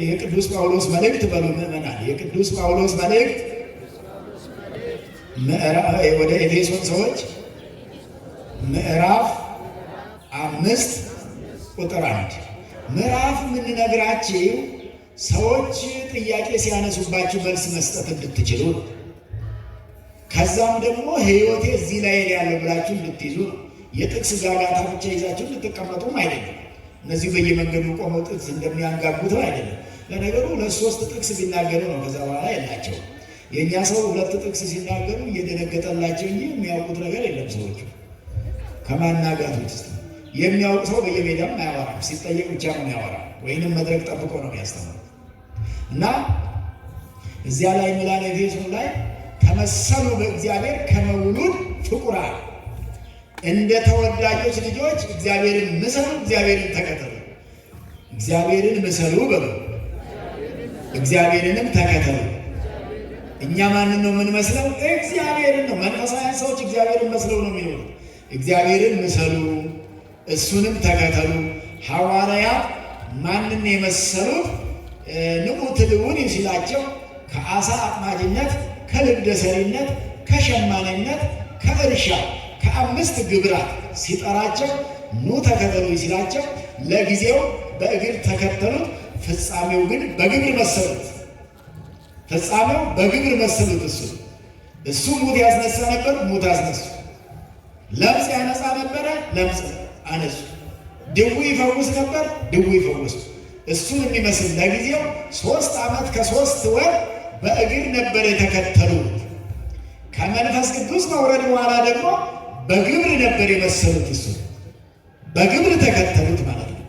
የቅዱስ ጳውሎስ መልእክት በሉ ምእመናን፣ የቅዱስ ጳውሎስ መልእክት ወደ ኤፌሶን ሰዎች ምዕራፍ 5 ቁጥር 1 ምዕራፍ የምንነግራችሁ ሰዎች ጥያቄ ሲያነሱባችሁ መልስ መስጠት እንድትችሉ ነው። ከዛም ደግሞ ሕይወቴ እዚህ ላይ ያለው ብላችሁ እንድትይዙ ነው። የጥቅስ ጋጋታ ብቻ ይዛችሁ እንድትቀመጡም አይደለም። እነዚህ በየመንገዱ ቆመው ጥቅስ እንደሚያንጋጉት አይደለም። ለነገሩ 2-3 ጥቅስ ቢናገሩ ነው፣ ከዛ በኋላ የላቸው። የእኛ ሰው 2 ጥቅስ ሲናገሩ እየደነገጠላቸው እንጂ የሚያውቁት ነገር የለም። ሰዎቹ ከማናጋት ውስጥ የሚያውቅ ሰው በየሜዳም አያወራም፣ ሲጠየቅ ብቻ ነው ያወራ፣ ወይንም መድረክ ጠብቆ ነው የሚያስተምረው። እና እዚያ ላይ ሚላን ኤፌሶን ላይ ተመሰሉ በእግዚአብሔር ከመውሉድ ፍቁራን፣ እንደ ተወዳጆች ልጆች እግዚአብሔርን ምሰሉ፣ እግዚአብሔርን ተከተሉ። እግዚአብሔርን ምሰሉ በሉ፣ እግዚአብሔርንም ተከተሉ። እኛ ማንን ነው የምንመስለው? እግዚአብሔርን ነው። መንፈሳውያን ሰዎች እግዚአብሔርን መስለው ነው የሚኖሩት። እግዚአብሔርን ምሰሉ፣ እሱንም ተከተሉ። ሐዋርያት ማንን የመሰሉት? ንዑ ትልውን ሲላቸው ከዓሣ አጥማጅነት፣ ከልብደ ሰሪነት፣ ከሸማኔነት፣ ከእርሻ ከ5 ግብራት ሲጠራቸው ኑ ተከተሉ ሲላቸው ለጊዜው በእግር ተከተሉት፣ ፍጻሜው ግን በግብር መሰሉት። ፍጻሜው በግብር መሰሉት። እሱ ሙት ያስነሳ ነበር፣ ሙት አስነሱ። ለምጽ ያነጻ ነበረ፣ ለምጽ አነሱ። ድውይ ይፈውስ ነበር፣ ድውይ ይፈውሱ። እሱን የሚመስል ለጊዜው 3 ዓመት ከ3 ወር በእግር ነበር የተከተሉት። ከመንፈስ ቅዱስ መውረድ በኋላ ደግሞ በግብር ነበር የመሰሉት። እሱ በግብር ተከተሉት ማለት ነው።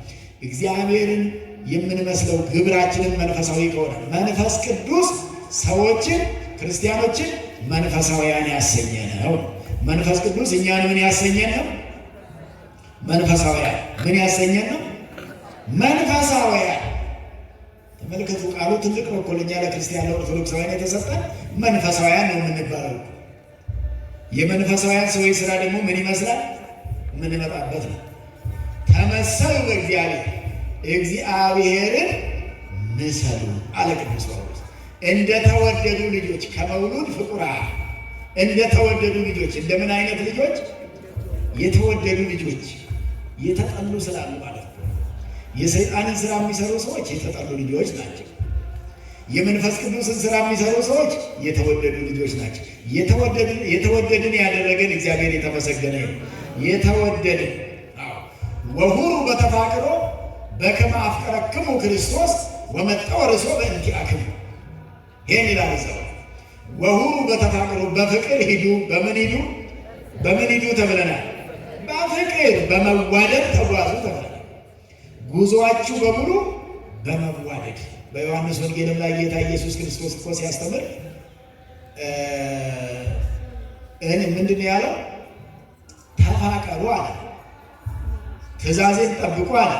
እግዚአብሔርን የምንመስለው ግብራችንን መንፈሳዊ ከሆነ መንፈስ ቅዱስ ሰዎችን ክርስቲያኖችን መንፈሳውያን ያሰኘ ነው። መንፈስ ቅዱስ እኛን ምን ያሰኘን ነው? መንፈሳውያን። ምን ያሰኘን ነው? መንፈሳውያን። ተመልከቱ፣ ቃሉ ትልቅ ነው እኮ ለእኛ ለክርስቲያን ለኦርቶዶክሳውያን የተሰጠን መንፈሳውያን ነው የምንባለው። የመንፈሳውያን ሰዎች ስራ ደግሞ ምን ይመስላል? የምንመጣበት ነው። ተመሰሉ በእግዚአብሔር፣ እግዚአብሔርን ምሰሉ አለ ቅዱስ ጳውሎስ። እንደተወደዱ ልጆች ከመውሉድ ፍቁራን፣ እንደተወደዱ ልጆች። እንደምን አይነት ልጆች? የተወደዱ ልጆች። የተጠሉ ስላሉ ማለት ነው። የሰይጣንን ስራ የሚሰሩ ሰዎች የተጠሉ ልጆች ናቸው። የመንፈስ ቅዱስን ስራ የሚሰሩ ሰዎች የተወደዱ ልጆች ናቸው። የተወደድን ያደረገን እግዚአብሔር የተመሰገነ ነው። የተወደደ ወሁሩ በተፋቅሮ በከመ አፍቀረክሙ ክርስቶስ ወመጠወ ርእሶ በእንቲአክሙ። ይሄን ይላል እዛው ወሁሩ በተፋቅሮ በፍቅር ሂዱ። በምን ሂዱ? በምን ሂዱ ተብለናል? በፍቅር በመዋደድ ተጓዙ ተብለናል። ጉዞአችሁ በሙሉ በመዋደድ። በዮሐንስ ወንጌልም ላይ ጌታ ኢየሱስ ክርስቶስ እኮ ሲያስተምር ምንድን ነው ያለው? ተፋቀሩ አለ። ትእዛዜን ጠብቁ አለ።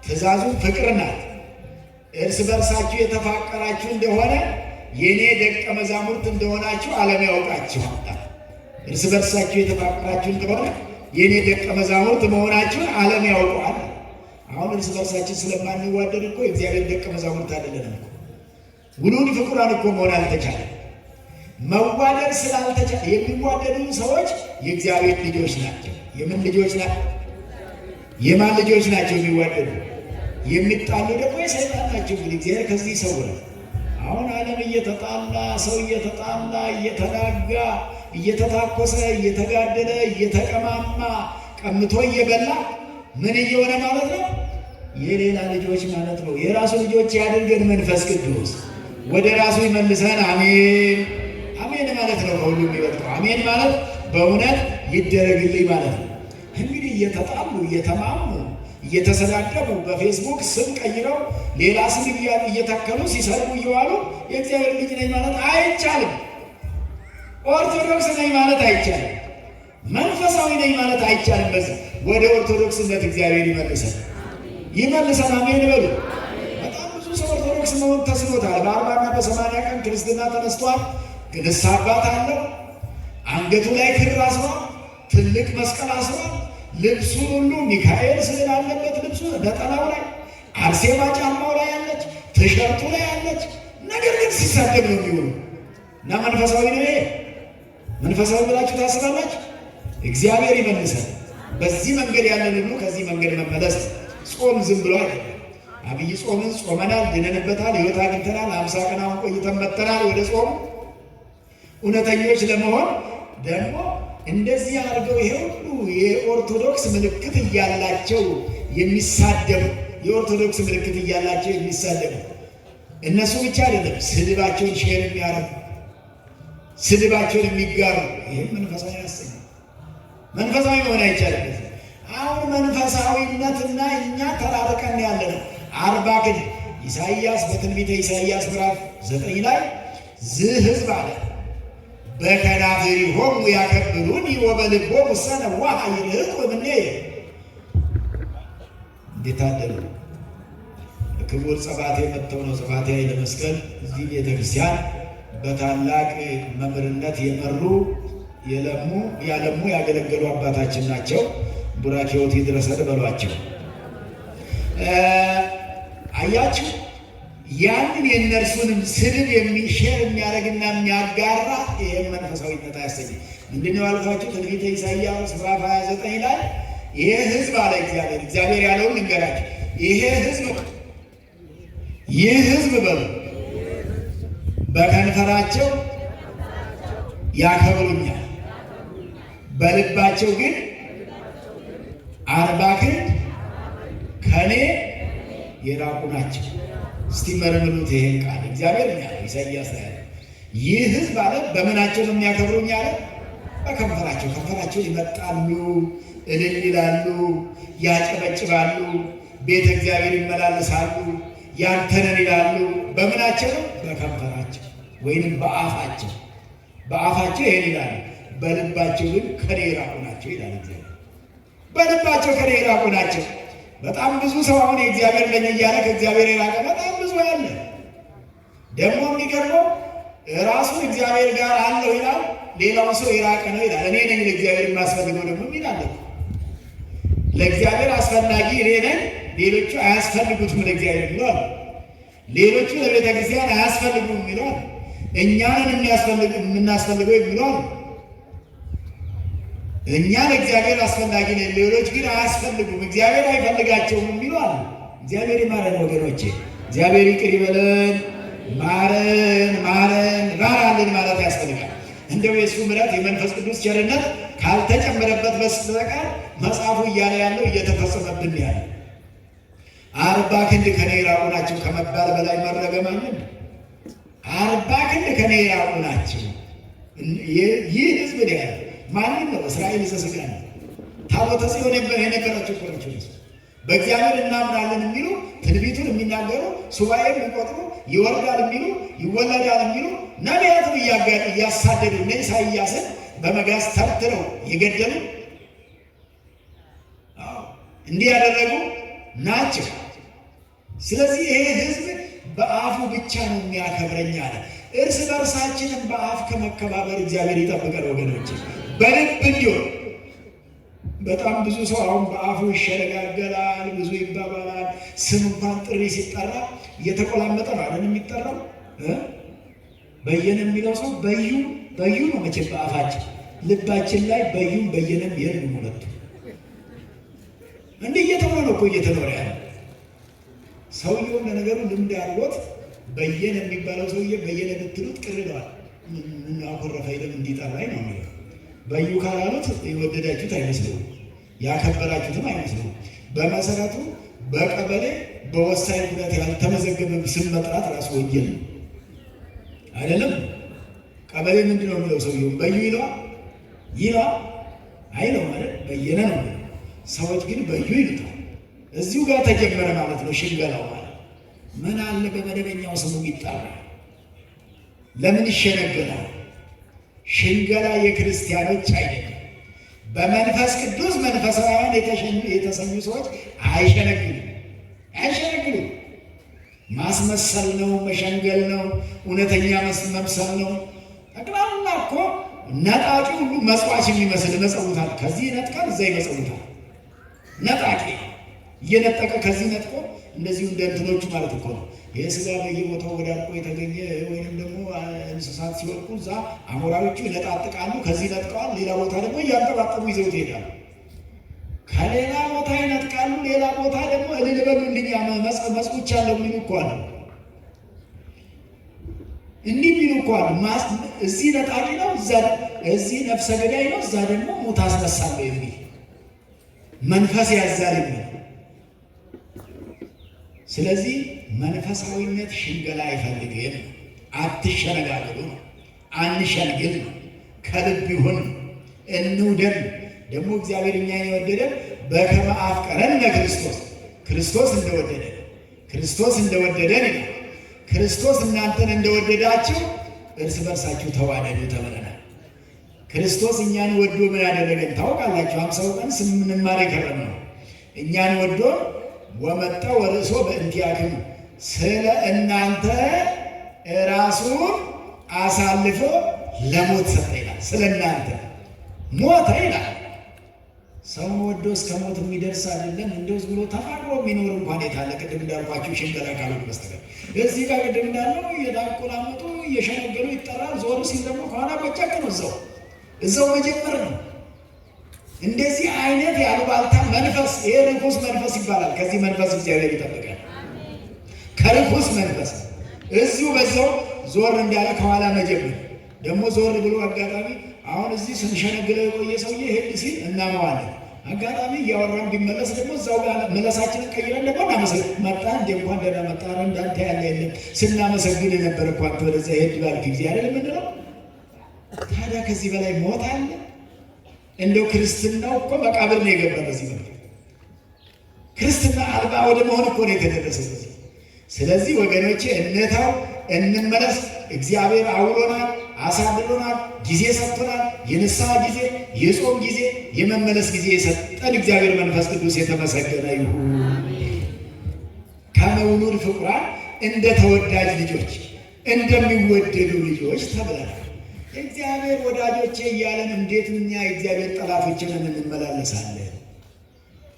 ትእዛዙ ፍቅር ናት። እርስ በርሳችሁ የተፋቀራችሁ እንደሆነ የእኔ ደቀ መዛሙርት እንደሆናችሁ ዓለም ያውቃችኋል። እርስ በርሳችሁ የተፋቀራችሁ እንደሆነ የእኔ ደቀ መዛሙርት መሆናችሁን ዓለም ያውቀዋል። አሁን እርስ በርሳችን ስለማንዋደድ እኮ የእግዚአብሔር ደቀ መዛሙርት አይደለንም እኮ። ውሉድ ፍቁራን እኮ መሆን አልተቻለም። መዋደድ ስላልተቻለ የሚዋደዱ ሰዎች የእግዚአብሔር ልጆች ናቸው። የምን ልጆች ናቸው? የማን ልጆች ናቸው የሚዋደዱ? የሚጣሉ ደግሞ የሰይጣን ናቸው። እንግዲህ እግዚአብሔር ከዚህ ይሰውራል። አሁን ዓለም እየተጣላ ሰው እየተጣላ እየተናጋ እየተታኮሰ እየተጋደለ እየተቀማማ ቀምቶ እየበላ ምን እየሆነ ማለት ነው? የሌላ ልጆች ማለት ነው። የራሱ ልጆች ያድርገን መንፈስ ቅዱስ ወደ ራሱ ይመልሰን። አሜን አሜን ማለት ነው። ከሁሉ የሚበልጠው አሜን ማለት በእውነት ይደረግልኝ ማለት ነው። እንግዲህ እየተጣሉ እየተማሙ እየተሰዳደቡ በፌስቡክ ስም ቀይረው ሌላ ስም እየተከሉ ሲሰርቡ እየዋሉ የእግዚአብሔር ልጅ ነኝ ማለት አይቻልም። ኦርቶዶክስ ነኝ ማለት አይቻልም። መንፈሳዊ ነኝ ማለት አይቻልም። በዚህ ወደ ኦርቶዶክስነት እግዚአብሔር ይመልሰን። አሜን በሉ። በጣም ብዙ ሰው ኦርቶዶክስ መሆን ተስኖታል። በ40 እና በ80 ቀን ክርስትና ተነስቷል። ንስሐ አባት አለው። አንገቱ ላይ ክር አስሯል። ትልቅ መስቀል አስሯል። ልብሱ ሁሉ ሚካኤል ስዕል አለበት። ልብሱ ነጠላው ላይ አርሴማ ጫማው ላይ አለች፣ ቲሸርቱ ላይ አለች። ነገር ግን ሲሳደብ ነው የሚውሉ እና መንፈሳዊ ነው ይሄ? መንፈሳዊ ብላችሁ ታስባላችሁ? እግዚአብሔር ይመልሰን። በዚህ መንገድ ያለን ሁሉ ከዚህ መንገድ መመለስ። ጾም ዝም ብሎ አይደለም። አብይ ጾምን ጾመናል፣ ድነንበታል፣ ሕይወት አግኝተናል። 50 ቀን አሁን ቆይተን መጥተናል ወደ ጾም። እውነተኞች ለመሆን ደግሞ እንደዚህ አድርገው ይሄ ሁሉ የኦርቶዶክስ ምልክት እያላቸው የሚሳደቡ የኦርቶዶክስ ምልክት እያላቸው የሚሳደቡ እነሱ ብቻ አይደለም፣ ስድባቸውን ሼር የሚያረጉ ስድባቸውን የሚጋሩ ይህም መንፈሳዊ ያሰኛል። መንፈሳዊ መሆን አይቻልም። አሁን መንፈሳዊነትና እኛ ተራርቀን ያለ ነው። 40 ግን ኢሳይያስ በትንቢተ ኢሳይያስ ምዕራፍ 9 ላይ ዝህ ሕዝብ አለ በከናፍሪሆሙ ያከብሩኒ ወበልቦሙ ሰነዋሐ ይርህቁ እምኔየ። እንዴት አደሩ! ክቡር ጸባቴ መጥተው ነው። ጸባቴ ኃይለ መስቀል እዚህ ቤተ ክርስቲያን በታላቅ መምህርነት የመሩ ያለሙ ያገለገሉ አባታችን ናቸው። ቡራኬዎት ይድረሰን በሏቸው። አያችሁ፣ ያንን የእነርሱንም ስድብ የሚሼር የሚያደርግና የሚያጋራ ይህም መንፈሳዊነት አያሰኝም። ምንድነው ያልኳቸው? ትንቢተ ኢሳይያስ ምዕራፍ 29 ላይ ይሄ ሕዝብ አለ እግዚአብሔር ያለውን ልንገራቸው። ይህ ሕዝብ በሉ በከንፈራቸው ያከብሩኛል፣ በልባቸው ግን 40 ክንድ ከኔ የራቁ ናቸው። እስቲ መርምሩት ይሄን ቃል እግዚአብሔር ያለው ኢሳይያስ ላይ ይህ ሕዝብ አለ በምናቸው ነው የሚያከብሩኝ አለ? በከንፈራቸው። ከንፈራቸው ይመጣሉ፣ እልል ይላሉ፣ ያጨበጭባሉ፣ ቤተ እግዚአብሔር ይመላለሳሉ፣ ያንተነን ይላሉ። በምናቸው ነው? በከንፈራቸው ወይንም በአፋቸው። በአፋቸው ይሄን ይላሉ፣ በልባቸው ግን ከኔ የራቁ ናቸው ይላል እግዚአብሔር። በልባቸው ከኔ የራቁ ናቸው። በጣም ብዙ ሰው አሁን የእግዚአብሔር ነኝ እያለ ከእግዚአብሔር የራቀ በጣም ብዙ ያለ። ደግሞ የሚገርመው ራሱን እግዚአብሔር ጋር አለው ይላል፣ ሌላው ሰው የራቀ ነው ይላል። እኔ ነኝ ለእግዚአብሔር የማስፈልገው ደግሞ ይላል። ለእግዚአብሔር አስፈላጊ እኔ ነኝ፣ ሌሎቹ አያስፈልጉትም ለእግዚአብሔር ብሏል። ሌሎቹ ለቤተ ክርስቲያን አያስፈልጉም ብሏል። እኛንን የምናስፈልገው ብሏል። እኛ ለእግዚአብሔር አስፈላጊ ነን፣ ሌሎች ግን አያስፈልጉም፣ እግዚአብሔር አይፈልጋቸውም የሚሏል። እግዚአብሔር ይማረን ወገኖቼ፣ እግዚአብሔር ይቅር ይበለን። ማረን ራራልን ማለት ያስፈልጋል። እንደው የእሱ ምሕረት የመንፈስ ቅዱስ ቸርነት ካልተጨመረበት በስተቀር መጽሐፉ እያለ ያለው እየተፈጸመብን ያለ 40 ክንድ ከኔ የራቁ ናቸው ከመባል በላይ መረገም አለ። 40 ክንድ ከኔ የራቁ ናቸው። ይህ ህዝብ ነው ያለ ማንም ነው? እስራኤል ዘሥጋ ነው። ታቦተ ጽዮን የነበራቸው እኮ ናቸው። በእግዚአብሔር እናምናለን የሚሉ ትንቢቱን የሚናገሩ ሱባኤ የሚቆጥሩ ይወርዳል የሚሉ ይወለዳል የሚሉ ነቢያትን እያሳደዱ እነ ኢሳይያስን በመጋዝ ተርትረው የገደሉ እንዲህ ያደረጉ ናቸው። ስለዚህ ይሄ ህዝብ በአፉ ብቻ ነው የሚያከብረኝ አለ። እርስ በርሳችንም በአፍ ከመከባበር እግዚአብሔር ይጠብቀን ወገኖች። በልብ እንዲሆን በጣም ብዙ ሰው አሁን በአፉ ይሸነጋገላል፣ ብዙ ይባባላል። ስም እንኳን ጥሪ ሲጠራ እየተቆላመጠ ነው አይደል የሚጠራው? በየነ የሚለው ሰው በዩ ነው መቼም በአፋችን። ልባችን ላይ በዩም በየነም የሉም ሁለቱ። እንዲህ እየተባለ ነው እኮ እየተኖረ ያለ። ሰውየው ለነገሩ ልምድ አድርጎት በየነ የሚባለው ሰውዬ በየነ ብትሉት ቅር ይለዋል። ምን አኮረፈ ይለም እንዲጠራኝ ነው የሚለው። በዩ ካላሉት የወደዳችሁት አይመስልም፣ ያከበራችሁትም አይመስልም። በመሰረቱ በቀበሌ በወሳኝ ጉዳት ያልተመዘገበ ስም መጥራት ራሱ ወንጀል ነው አይደለም? ቀበሌ ምንድን ነው የሚለው? ሰውየው በዩ ይለዋል አይለው ማለት በየነ ነው የሚለው። ሰዎች ግን በዩ ይሉታል። እዚሁ ጋር ተጀመረ ማለት ነው ሽንገላው ማለት። ምን አለ በመደበኛው ስሙ ይጠራ? ለምን ይሸነገላል? ሽንገላ የክርስቲያኖች አይደለም። በመንፈስ ቅዱስ መንፈሳውያን የተሰኙ ሰዎች አይሸነግሉም። ማስመሰል ነው፣ መሸንገል ነው፣ እውነተኛ መምሰል ነው። ጠቅላላ እኮ ነጣቂ ሁሉ መጽዋች የሚመስል መጸውታል። ከዚህ ይነጥቃል፣ እዛ ይመጸውታል። ነጣቂ እየነጠቀ ከዚህ ነጥቆ እንደዚሁ እንደ እንትኖቹ ማለት እኮ ነው። ይህ ስጋ በየቦታው ወዳድቆ የተገኘ ወይም ደግሞ እንስሳት ሲወድቁ እዛ አሞራዎቹ ይነጣጥቃሉ፣ ከዚህ ነጥቀዋል። ሌላ ቦታ ደግሞ እያንጠባጠቡ ይዘውት ይሄዳሉ። ከሌላ ቦታ ይነጥቃሉ፣ ሌላ ቦታ ደግሞ እልል በሉልኝ መጽውቻ አለው የሚሉ እኮ አሉ። እንዲህ የሚሉ እኮ አሉ። እዚህ ነጣቂ ነው፣ እዚህ ነፍሰ ገዳይ ነው፣ እዛ ደግሞ ሙት አስነሳለሁ የሚል መንፈስ ያዛል የሚል። ስለዚህ መንፈሳዊነት ሽንገላ አይፈልግም። አትሸነጋገሉ ነው፣ አንሸንግል ነው፣ ከልብ ይሁን እንውደድ። ደግሞ እግዚአብሔር እኛን የወደደን በከመ አፍቀረነ ክርስቶስ እንደወደደን ይላል። ክርስቶስ እናንተን እንደወደዳችሁ እርስ በርሳችሁ ተዋደዱ ተብለናል። ክርስቶስ እኛን ወዶ ምን ያደረገን ታውቃላችሁ? 50 ቀን ስንማር የከረምነው እኛን ወዶ ወመጣ ወርእሶ በእንቲአክሙ ስለ እናንተ ራሱን አሳልፎ ለሞት ሰጠ ይላል። ስለ እናንተ ሞተ ይላል። ሰው ወዶ እስከ ሞት የሚደርስ አይደለም። እንደው ብሎ ተፋቅሮ የሚኖር እንኳን የታለ? ቅድም እንዳልኳችሁ ሽንገላ ካልሆነ በስተቀር እዚህ ጋር ቅድም እንዳለው እየዳቆላመጡ እየሸነገሉ ይጠራል። ዞር ሲል ደግሞ ከኋላ በጨቅ ነው፣ እዛው መጀመር ነው። እንደዚህ አይነት ያሉባልታ መንፈስ፣ ይሄ ርኩስ መንፈስ ይባላል። ከዚህ መንፈስ እግዚአብሔር ይጠብቃል። ከርኩስ መንፈስ እዚሁ በዛው ዞር እንዳለ ከኋላ መጀመር ደግሞ ዞር ብሎ አጋጣሚ አሁን እዚህ ስንሸነግለው የቆየ ሰውዬ ሄድ ሲል እናመዋለን። አጋጣሚ እያወራን ቢመለስ ደግሞ እዛው ጋር መለሳችንን ቀይረን ደግሞ እናመሰግን መጣ እንደ እንኳን ደህና መጣ እንዳንተ ያለ የለም ስናመሰግን የነበረ እኮ አንተ ወደዛ ሄድ ባልክ ጊዜ አይደል የምንለው። ታዲያ ከዚህ በላይ ሞት አለ? እንደው ክርስትናው እኮ መቃብር ነው የገባ። በዚህ መልክ ክርስትና አልባ ወደ መሆን እኮ ነው የተደረሰው። ስለዚህ ወገኖቼ እንታው እንመለስ። እግዚአብሔር አውሎናል፣ አሳድሮናል፣ ጊዜ ሰጥቶናል። የንስሐ ጊዜ፣ የጾም ጊዜ፣ የመመለስ ጊዜ የሰጠን እግዚአብሔር መንፈስ ቅዱስ የተመሰገነ ይሁን። ከመውሉድ ፍቁራን እንደ ተወዳጅ ልጆች እንደሚወደዱ ልጆች ተብለናል። እግዚአብሔር ወዳጆቼ እያለን እንዴት እኛ የእግዚአብሔር ጠላቶችን እንመላለሳለን?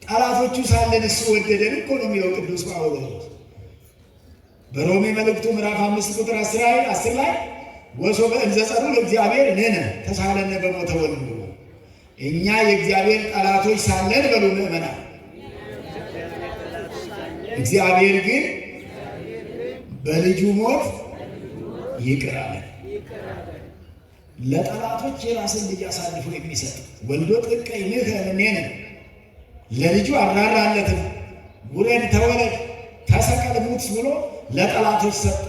ጠላቶቹ ሳለን እሱ ወደደን እኮ ነው የሚለው ቅዱስ ጳውሎስ በሮሜ መልእክቱ ምዕራፍ 5 ቁጥር 10 ላይ ወሶበ እንዘ ጸሩ ለእግዚአብሔር ነነ ተሳለነ በሞተ ወልዱ። እኛ የእግዚአብሔር ጠላቶች ሳለን በሉ ምእመናን፣ እግዚአብሔር ግን በልጁ ሞት ይቅር አለን። ለጠላቶች የራስን ልጅ አሳልፎ የሚሰጥ ወልዶ ጥቀ ይምህ እኔን ለልጁ አራራለትም ውረድ ተወለድ ተሰቀል ሙት ብሎ ለጠላቶች ሰጠ።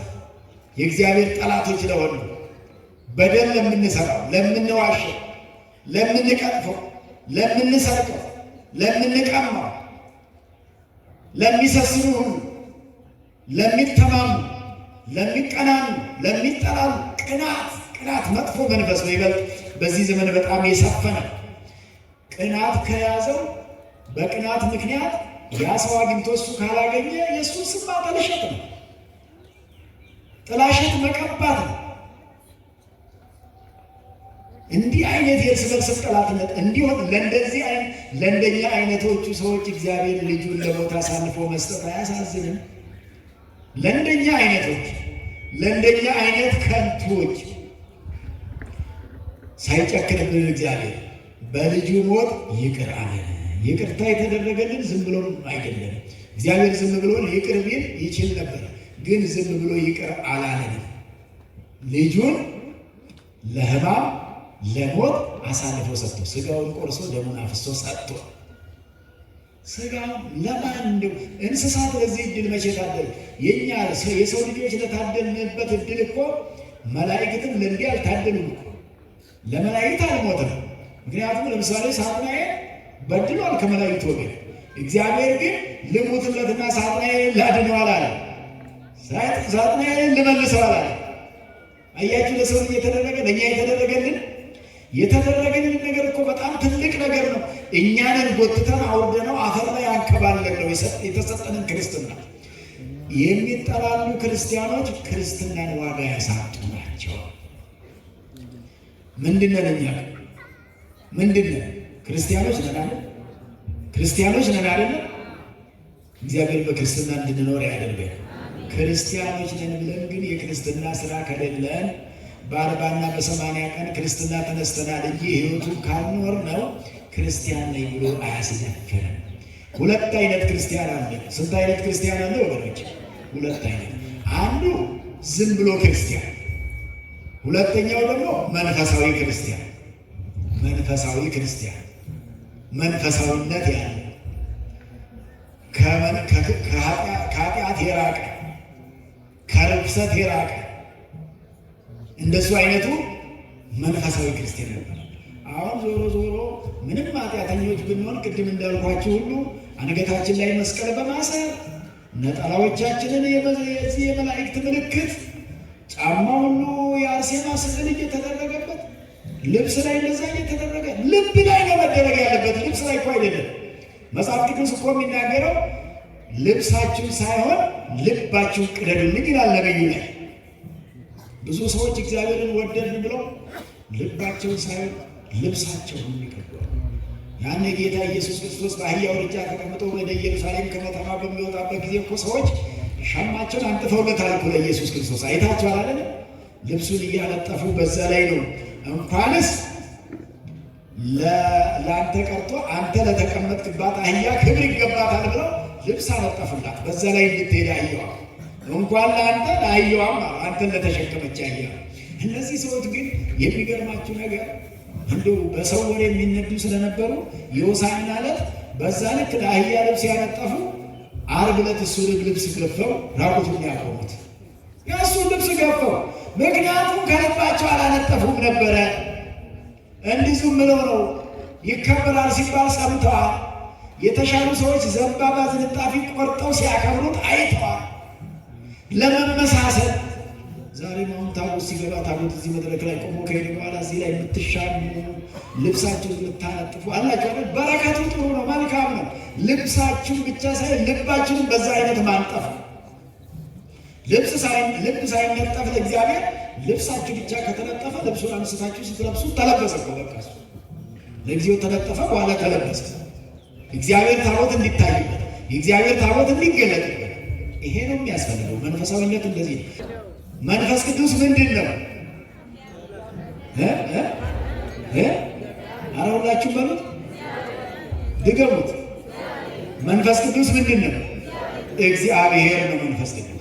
የእግዚአብሔር ጠላቶች ለሆኑ በደል ለምንሰራው፣ ለምንዋሸው፣ ለምንቀጥፈው፣ ለምንሰርቀው፣ ለምንቀማው፣ ለሚሰስኑ ሁሉ፣ ለሚተማሙ፣ ለሚቀናኑ፣ ለሚጠላሉ ቅናት መጥፎ መንፈስ ነው። ይበልጥ በዚህ ዘመን በጣም የሰፈነ ቅናት ከያዘው በቅናት ምክንያት ያ ሰው አግኝቶ እሱ ካላገኘ የእሱን ስም ማጠልሸት ነው፣ ጥላሸት መቀባት ነው። እንዲህ አይነት የእርስ በርስ ጠላትነት እንዲሆን ለእንደኛ አይነቶቹ ሰዎች እግዚአብሔር ልጁን ለሞት አሳልፎ መስጠት አያሳዝንም? ለእንደኛ አይነቶች ለእንደኛ አይነት ከንቶች ሳይጨክንብን እግዚአብሔር በልጁ ሞት ይቅር አለን። ይቅርታ የተደረገልን ዝም ብሎ አይደለም። እግዚአብሔር ዝም ብሎ ይቅር ቢል ይችል ነበር፣ ግን ዝም ብሎ ይቅር አላለንም። ልጁን ለሕማም ለሞት አሳልፎ ሰጥቶ ስጋውን ቆርሶ ደሙን አፍሶ ሰጥቶ ስጋው ለማን እንደው እንስሳት ለዚህ እድል መቼ ታደሉ? የኛ የሰው ልጆች ለታደልንበት እድል እኮ መላእክትም ለእንዲህ አልታደሉም እኮ። ለመላእክት አልሞተም። ምክንያቱም ለምሳሌ ሳጥናኤል በድሏል ከመላእክት ወገን። እግዚአብሔር ግን ልሙትለትና ሳጥናኤልን ላድነዋል አለ። ሳጥናኤልን ልመልሰዋል አለ። አያችሁ ለሰው ልጅ የተደረገ ለእኛ የተደረገልን ነገር እኮ በጣም ትልቅ ነገር ነው። እኛንን ጎትተን አውርደነው አፈር ላይ አንከባለን ነው የተሰጠንን ክርስትና። የሚጠላሉ ክርስቲያኖች ክርስትናን ዋጋ ያሳጡ ናቸው። ምንድነን እኛ? ምንድነን? ክርስቲያኖች ነን። ክርስቲያኖች ነን አይደል? እግዚአብሔር በክርስትና እንድንኖር ያደርገን። ክርስቲያኖች ነን ብለን ግን የክርስትና ስራ ከሌለን በ40 እና በ80 ቀን ክርስትና ተነስተናል እንጂ ሕይወቱን ካልኖር ነው ክርስቲያን ነኝ ብሎ አያስደፍርም። ሁለት አይነት ክርስቲያን አለ። ስንት አይነት ክርስቲያን አለ ወገኖች? ሁለት አይነት። አንዱ ዝም ብሎ ክርስቲያን፣ ሁለተኛው ደግሞ መንፈሳዊ ክርስቲያን። መንፈሳዊ ክርስቲያን መንፈሳዊነት ያለ ከኃጢአት የራቀ ከርኩሰት የራቀ እንደሱ አይነቱ መንፈሳዊ ክርስቲያን ነበር። አሁን ዞሮ ምንም ኃጢአተኞች ብንሆን ቅድም እንዳልኳችሁ ሁሉ አንገታችን ላይ መስቀል በማሰር ነጠላዎቻችንን የዚህ የመላእክት ምልክት ጫማ ሁሉ የአርሴማ ስዕል እየተደረገበት ልብስ ላይ እንደዛ እየተደረገ ልብ ላይ ነው መደረግ ያለበት። ልብስ ላይ እኮ አይደለም። መጽሐፍ ቅዱስ እኮ የሚናገረው ልብሳችሁን ሳይሆን ልባችሁን ቅደዱልኝ ይላል ነብዩ ላይ። ብዙ ሰዎች እግዚአብሔርን ወደድን ብለው ልባቸውን ሳይሆን ልብሳቸውን ይቀዷል። ያን ጌታ ኢየሱስ ክርስቶስ በአህያ ውርንጫ ተቀምጦ ወደ ኢየሩሳሌም ከከተማ በሚወጣበት ጊዜ እኮ ሰዎች ሻማቸውን አንጥፈውለታል እኮ ለኢየሱስ ክርስቶስ። አይታችኋል አይደል? ልብሱን እያነጠፉ በዛ ላይ ነው እንኳንስ ለአንተ ቀርቶ አንተ ለተቀመጥክባት አህያ ክብር ይገባታል ብለው ልብስ አነጠፉላት በዛ ላይ እንድትሄድ አህያዋ። እንኳን ለአንተ ለአህያዋም አንተን ለተሸከመች አህያ። እነዚህ ሰዎች ግን የሚገርማችሁ ነገር እንደው በሰው ወሬ የሚነዱ ስለነበሩ የሆሳዕና ዕለት በዛ ልክ ለአህያ ልብስ ያነጠፉ፣ ዓርብ ዕለት እሱን ልብስ ገፈው ራቁቱን ያቆሙት። የእሱን ልብስ ገፈው፣ ምክንያቱም ከልባቸው አላነጠፉም ነበረ። እንዲህ ዝም ብለው ነው ይከበራል ሲባል ሰምተዋል። የተሻሉ ሰዎች ዘንባባ ዝንጣፊ ቆርጠው ሲያከብሩት አይተዋል። ለመመሳሰል ዛሬም አሁን ታቦት ሲገባ ታቦት እዚህ መድረክ ላይ ቆሞ ከሄደ በኋላ እዚህ ላይ የምትሻሙ ልብሳችሁን የምታነጥፉ አላችሁ። በረከቱ ጥሩ ነው፣ መልካም ነው። ልብሳችሁን ብቻ ሳይሆን ልባችሁን በዛ አይነት ማንጠፍ። ልብ ሳይነጠፍ ለእግዚአብሔር ልብሳችሁ ብቻ ከተነጠፈ ልብሱን አንስታችሁ ስትለብሱ ተለበሰ እኮ በቃ እሱ ለጊዜው ተነጠፈ፣ በኋላ ተለበሰ። እግዚአብሔር ታቦት እንዲታይበት፣ የእግዚአብሔር ታቦት እንዲገለጥበት ይሄ ነው የሚያስፈልገው። መንፈሳዊነት እንደዚህ ነው። መንፈስ ቅዱስ ምንድን ነው? ኧረ ሁላችሁም በሉት፣ ድገሙት። መንፈስ ቅዱስ ምንድን ነው? እግዚአብሔር ነው መንፈስ ቅዱስ።